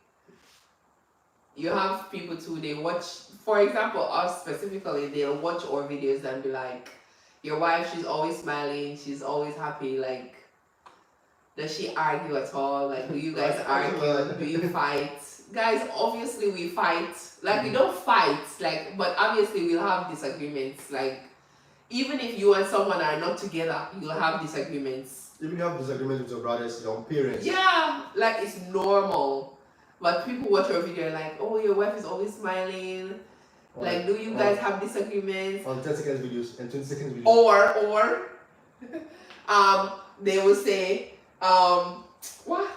you have people too. They watch, for example, us specifically. They'll watch our videos and be like, "Your wife, she's always smiling. She's always happy. Like, does she argue at all? Like, do you guys argue? Do you fight?" Guys, obviously we fight. Like, we don't fight. Like, but obviously we'll have disagreements. Like, even if you and someone are not together, you'll have disagreements. Even you have disagreements with your brothers, your parents. Yeah, like it's normal. But people watch your video and like, oh, your wife is always smiling. Like, do you guys have disagreements? On 10 seconds videos and 20 seconds videos. Or they will say, what?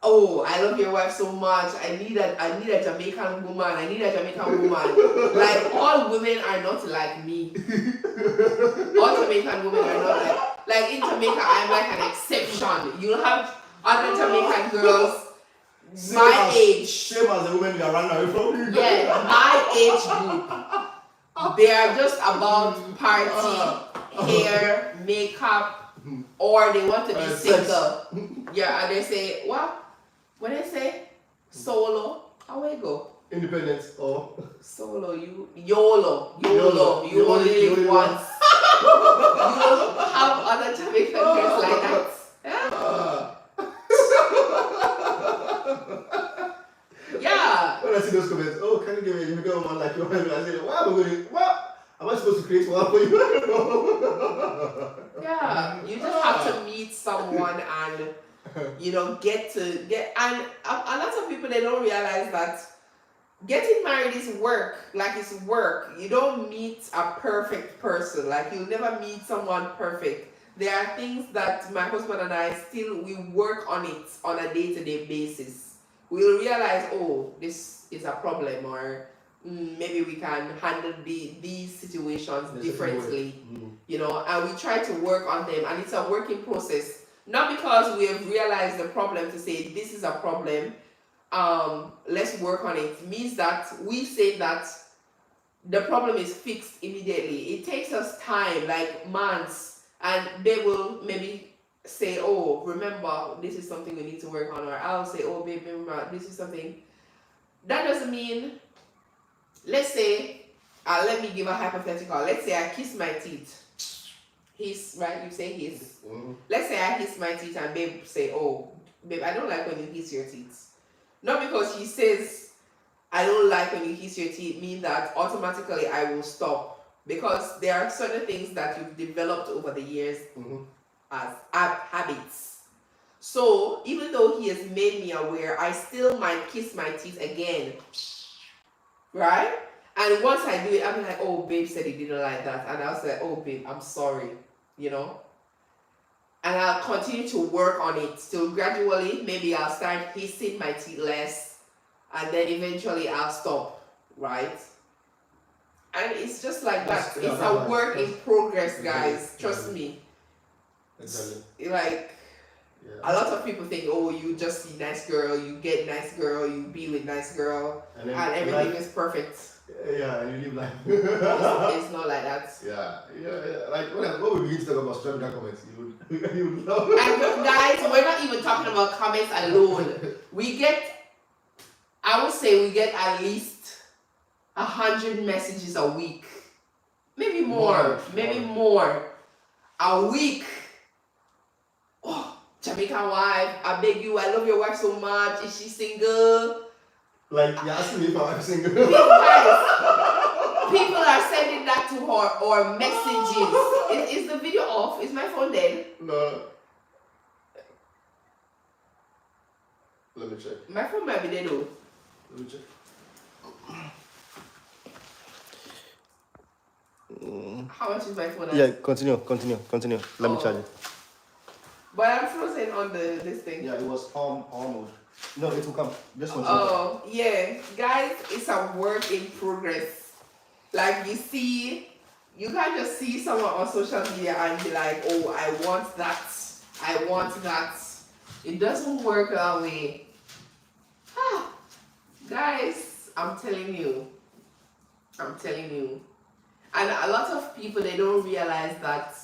Oh, I love your wife so much. I need a Jamaican woman. I need a Jamaican woman. Like, all women are not like me. All Jamaican women are not like in Jamaica. I'm like an exception. You'll have other Jamaican girls my age. Same as the women that run away from you. Yeah, my age group. They are just about party, hair, makeup, or they want to be single. Yeah, and they say, what? When they say solo, how will you go? Independent or solo, YOLO. You only live once. You will have other Jamaican girls like that. Yeah. Yeah. When I see those comments, oh, can you give me a Jamaican woman like your wife? I say, what am I supposed to create one for you? Yeah, you just have to meet someone and and a lot of people, they don't realize that getting married is work. Like, it's work. You don't meet a perfect person. Like, you'll never meet someone perfect. There are things that my husband and I we work on it on a day-to-day basis. We'll realize, oh, this is a problem, or maybe we can handle these situations differently, and we try to work on them, and it's a working process. Not because we have realized the problem to say this is a problem, let's work on it. It means that we say that the problem is fixed immediately. It takes us time, like months, and they will maybe say, oh, remember, this is something we need to work on, or I'll say, oh, babe, remember, this is something. That doesn't mean, let's say, let me give a hypothetical. Let's say I kiss my teeth. Hiss, right? You say hiss. Let's say I hiss my teeth and babe say, oh, babe, I don't like when you hiss your teeth. Not because he says, I don't like when you hiss your teeth, mean that automatically I will stop. Because there are certain things that you've developed over the years as habits. So even though he has made me aware, I still might kiss my teeth again. Right? And once I do it, I'm like, oh, babe said he didn't like that. And I'll say, oh, babe, I'm sorry. and I'll continue to work on it. So gradually, maybe I'll start hissing my teeth less, and then eventually I'll stop, right? And it's just like that. Yeah, It's a work in progress, guys. Trust me. Exactly. Like, a lot of people think, oh, you just see nice girl, you get nice girl, you be with nice girl, and everything is perfect. Yeah, and you live life. It's not like that. Yeah. Like when we begin to talk about strategic comments, you love. And guys, we're not even talking about comments alone. I would say we get at least 100 messages a week, maybe more. A week. Oh, Jamaican wife, I beg you, I love your wife so much. Is she single? Like, you're asking me if I'm single. Guys, people are sending that to her or messages. Is the video off? Is my phone dead? No. Let me check. My phone might be dead though. Let me check. How much is my phone at? Yeah, continue. Let me charge it. But I'm frozen on this thing. Yeah, it was arm mode. No, it will come. Just continue. Oh, yeah. Guys, it's a work in progress. Like you can't just see someone on social media and be like, oh, I want that. It doesn't work that way. Guys, I'm telling you. And a lot of people, they don't realize that,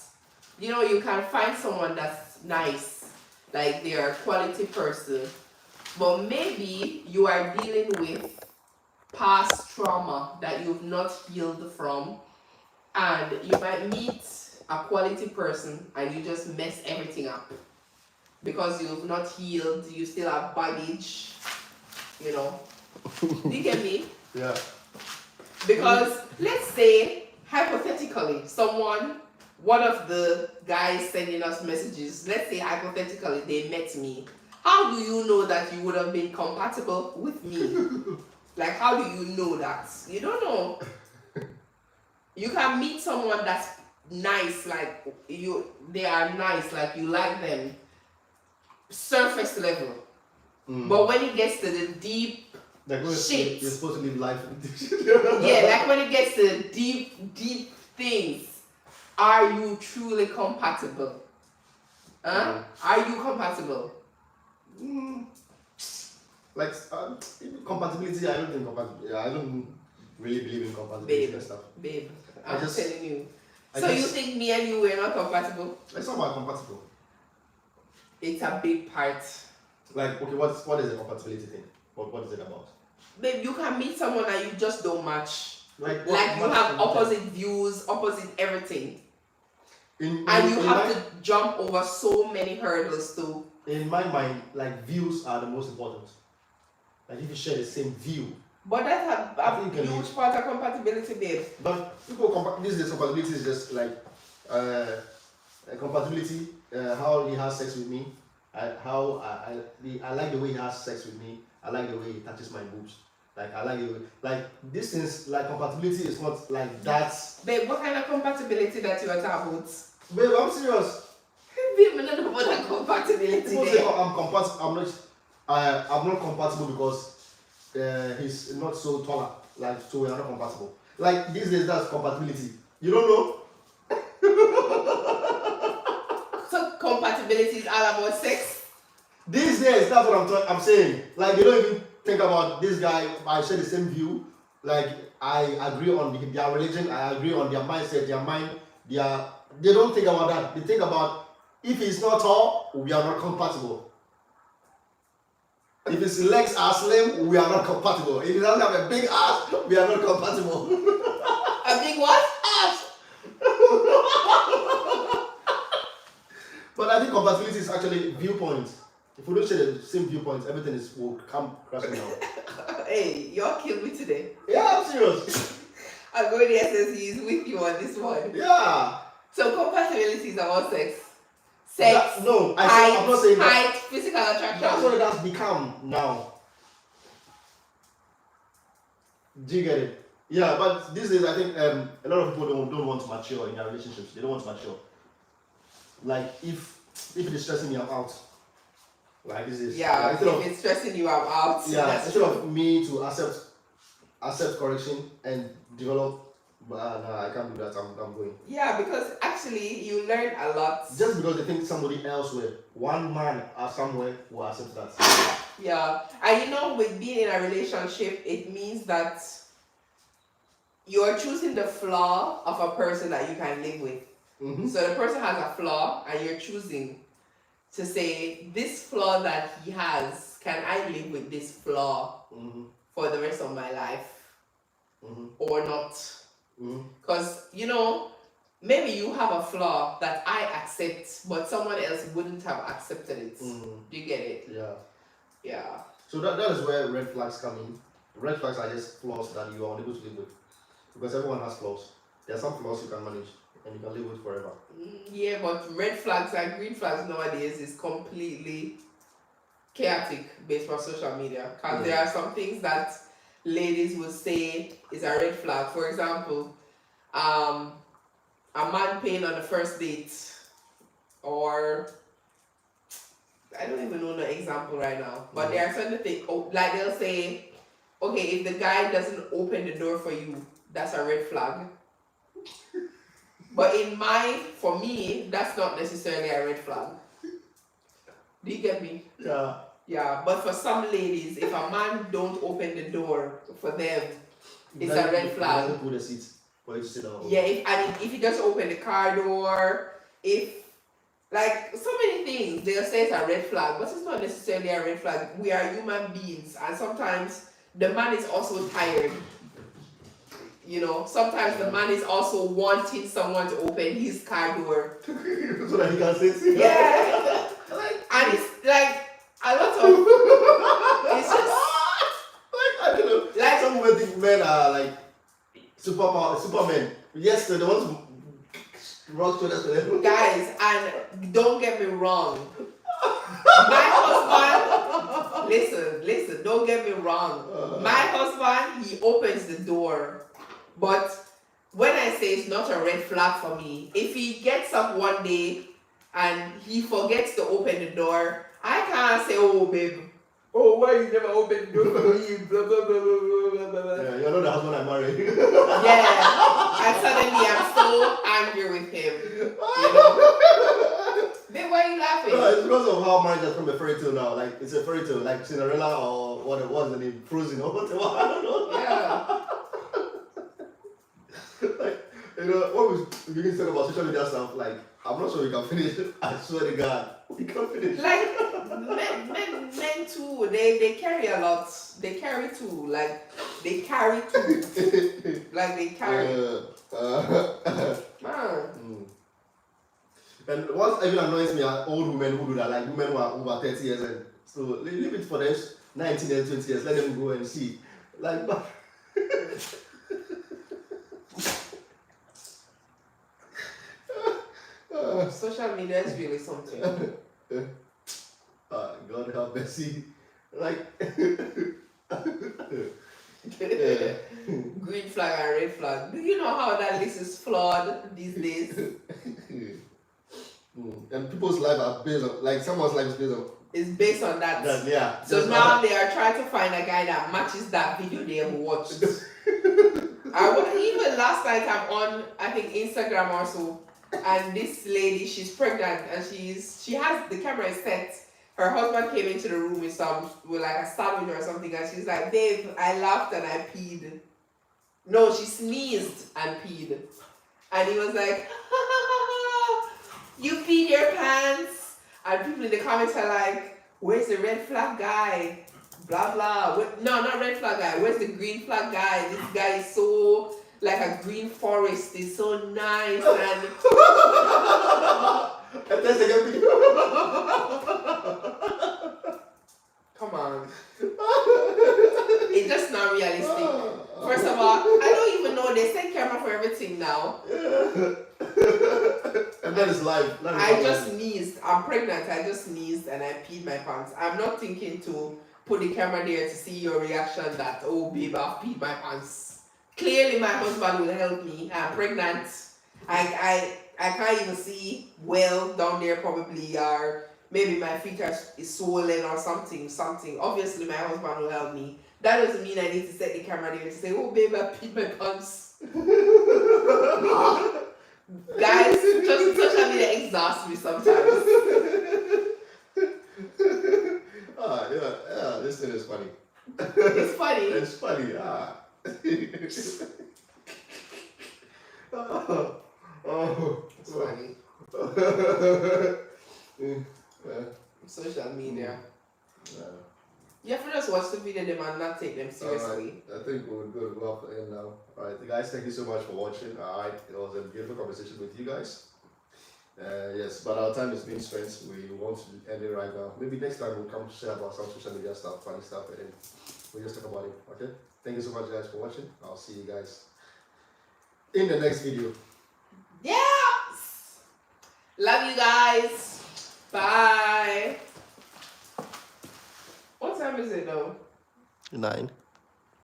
you can find someone that's nice, like they're a quality person, but maybe you are dealing with past trauma that you've not healed from, and you might meet a quality person and you just mess everything up because you've not healed, you still have baggage, Do you get me? Yeah. Because let's say, hypothetically, one of the guys sending us messages, let's say hypothetically they met me. How do you know that you would have been compatible with me? Like, how do you know that? You don't know. You can meet someone that's nice, like they are nice, like you like them, surface level. But when it gets to the deep shit, you're supposed to live life. yeah, like when it gets to the deep things, are you truly compatible? Are you compatible? Like compatibility, I don't think compatibility. I don't really believe in compatibility and stuff. Babe, I'm telling you. You think me and you were not compatible? It's not about compatible. It's a big part. Like, okay, what is a compatibility thing? What is it about? Babe, you can meet someone and you just don't match. Like you have opposite views, opposite everything. You have to jump over so many hurdles too. In my mind, like, views are the most important. Like, if you share the same view. But that's a huge part of compatibility, babe. But people these days, compatibility is just like compatibility. How he has sex with me. I like the way he has sex with me. I like the way he touches my boobs. Like, I like the way, like, this is like compatibility is not like that. Babe, what kind of compatibility that you are talking about? Babe, I'm serious. Babe, I don't know about that compatibility. People say I'm compatible. I'm not compatible because he's not so taller. Like, so we are not compatible. Like, these days, that's compatibility. You don't know? So compatibility is all about sex? These days, that's what I'm saying. Like, they don't even think about this guy. I share the same view. Like, I agree on their religion. I agree on their mindset, their mind. They don't think about that. They think about, if he's not tall, we are not compatible. If his legs are slim, we are not compatible. If he doesn't have a big ass, we are not compatible. A big what? Ass? But I think compatibility is actually viewpoints. If we don't share the same viewpoints, everything will come crashing down. Hey, y'all killed me today. Yeah, I'm serious. I'm going to SSC is with you on this one. Yeah. So compatibility is about sex. Sex. I'm not saying that. Height, physical attraction. That's what it has become now. Do you get it? Yeah, but these days I think a lot of people don't want to mature in their relationships. They don't want to mature. Like, if If it is stressing me, I'm out. Like this is Yeah, instead if of it's stressing you, I'm out. yeah, That's instead true. of me to accept correction and develop. No, I can't do that. I'm going. Yeah, because actually you learn a lot. Just because they think somebody else will, one man somewhere will accept that. Yeah, and you know, with being in a relationship, it means that you're choosing the flaw of a person that you can live with. Mm-hmm. So the person has a flaw, and you're choosing to say, this flaw that he has, can I live with this flaw for the rest of my life or not? Because, you know, maybe you have a flaw that I accept, but someone else wouldn't have accepted it. Do you get it? Yeah. Yeah. So that is where red flags come in. Red flags are just flaws that you are unable to live with. Because everyone has flaws. There are some flaws you can manage and you can live with forever. Yeah, but red flags and green flags nowadays is completely chaotic based on social media. Because there are some things that ladies would say is a red flag. For example, a man paying on the first date, or I don't even know the example right now, but there are certain things, like they'll say, okay, if the guy doesn't open the door for you, that's a red flag. But for me, that's not necessarily a red flag. Do you get me? Yeah. Yeah, but for some ladies, if a man don't open the door for them, it's a red flag. He doesn't put the seat for you to sit down. Yeah, if he just open the car door, like so many things, they'll say it's a red flag, but it's not necessarily a red flag. We are human beings, and sometimes the man is also tired. You know, sometimes the man is also wanting someone to open his car door so that he can sit. Yeah, and it's like a lot of. It's just like I don't know. Like some women think men are like supermen. Yes, so they want to rock shoulders to them. Guys, and don't get me wrong. My husband, listen, don't get me wrong. My husband, he opens the door. But when I say it's not a red flag for me, if he gets up one day and he forgets to open the door, I can't say, oh, babe, oh, why you never open the door for me? Blah, blah, blah, blah, blah, blah. Yeah, you're not the husband I married. Yeah, and suddenly I'm so angry with him. You know? Babe, why are you laughing? No, it's because of how marriage has become a fairy tale now. Like, it's a fairy tale, like Cinderella or what it was, the name, Frozen or whatever. I don't know. Yeah. Like, you know, what we begin to say about social media stuff, like, I'm not sure we can finish it. I swear to God, we can finish. Like, men too, they carry a lot. They carry too. Like, they carry too. Like, they carry. And what even annoys me are old women who do that, like women who are over 30 years and so leave it for them 19 and 20 years, let them go and see. Like, but social media is really something. God help Bessie. Like Green flag and red flag. Do you know how that list is flawed these days? And people's lives are based on, like someone's life is based on. It's based on that. Yeah. So now they are trying to find a guy that matches that video they have watched. Even last night I'm on, I think, Instagram or so, and this lady, she's pregnant and she has the camera set. Her husband came into the room with like a sandwich or something, and she's like, babe, I laughed and I peed. No, she sneezed and peed. And he was like, you peed your pants? And people in the comments are like, where's the red flag guy? Blah, blah. No, not red flag guy. Where's the green flag guy? This guy is so, like a green forest. He's so nice. And come on. It's just not realistic. First of all, I don't even know. They set camera for everything now. And that is life. I just sneezed. I'm pregnant. I just sneezed and I peed my pants. I'm not thinking to put the camera there to see your reaction that, oh, babe, I've peed my pants. Clearly, my husband will help me. I'm pregnant. I I can't even see well down there probably, or maybe my feet is swollen or something. Obviously my husband will help me. That doesn't mean I need to set the camera there and say, oh babe, I peed my pants. Guys, just social media exhausts me sometimes. Yeah, this thing is funny. It's funny. It's funny, It's funny. Social media. You have to just watch the video them and not take them seriously. I think we're good. We're off the end now. Alright, guys, thank you so much for watching. Alright, it was a beautiful conversation with you guys. Yes, but our time is being spent. We want to end it right now. Maybe next time we'll come share about some social media stuff, funny stuff, and then we'll just talk about it. Okay? Thank you so much, guys, for watching. I'll see you guys in the next video. Yes! Love you guys. Bye. What time is it though? 9.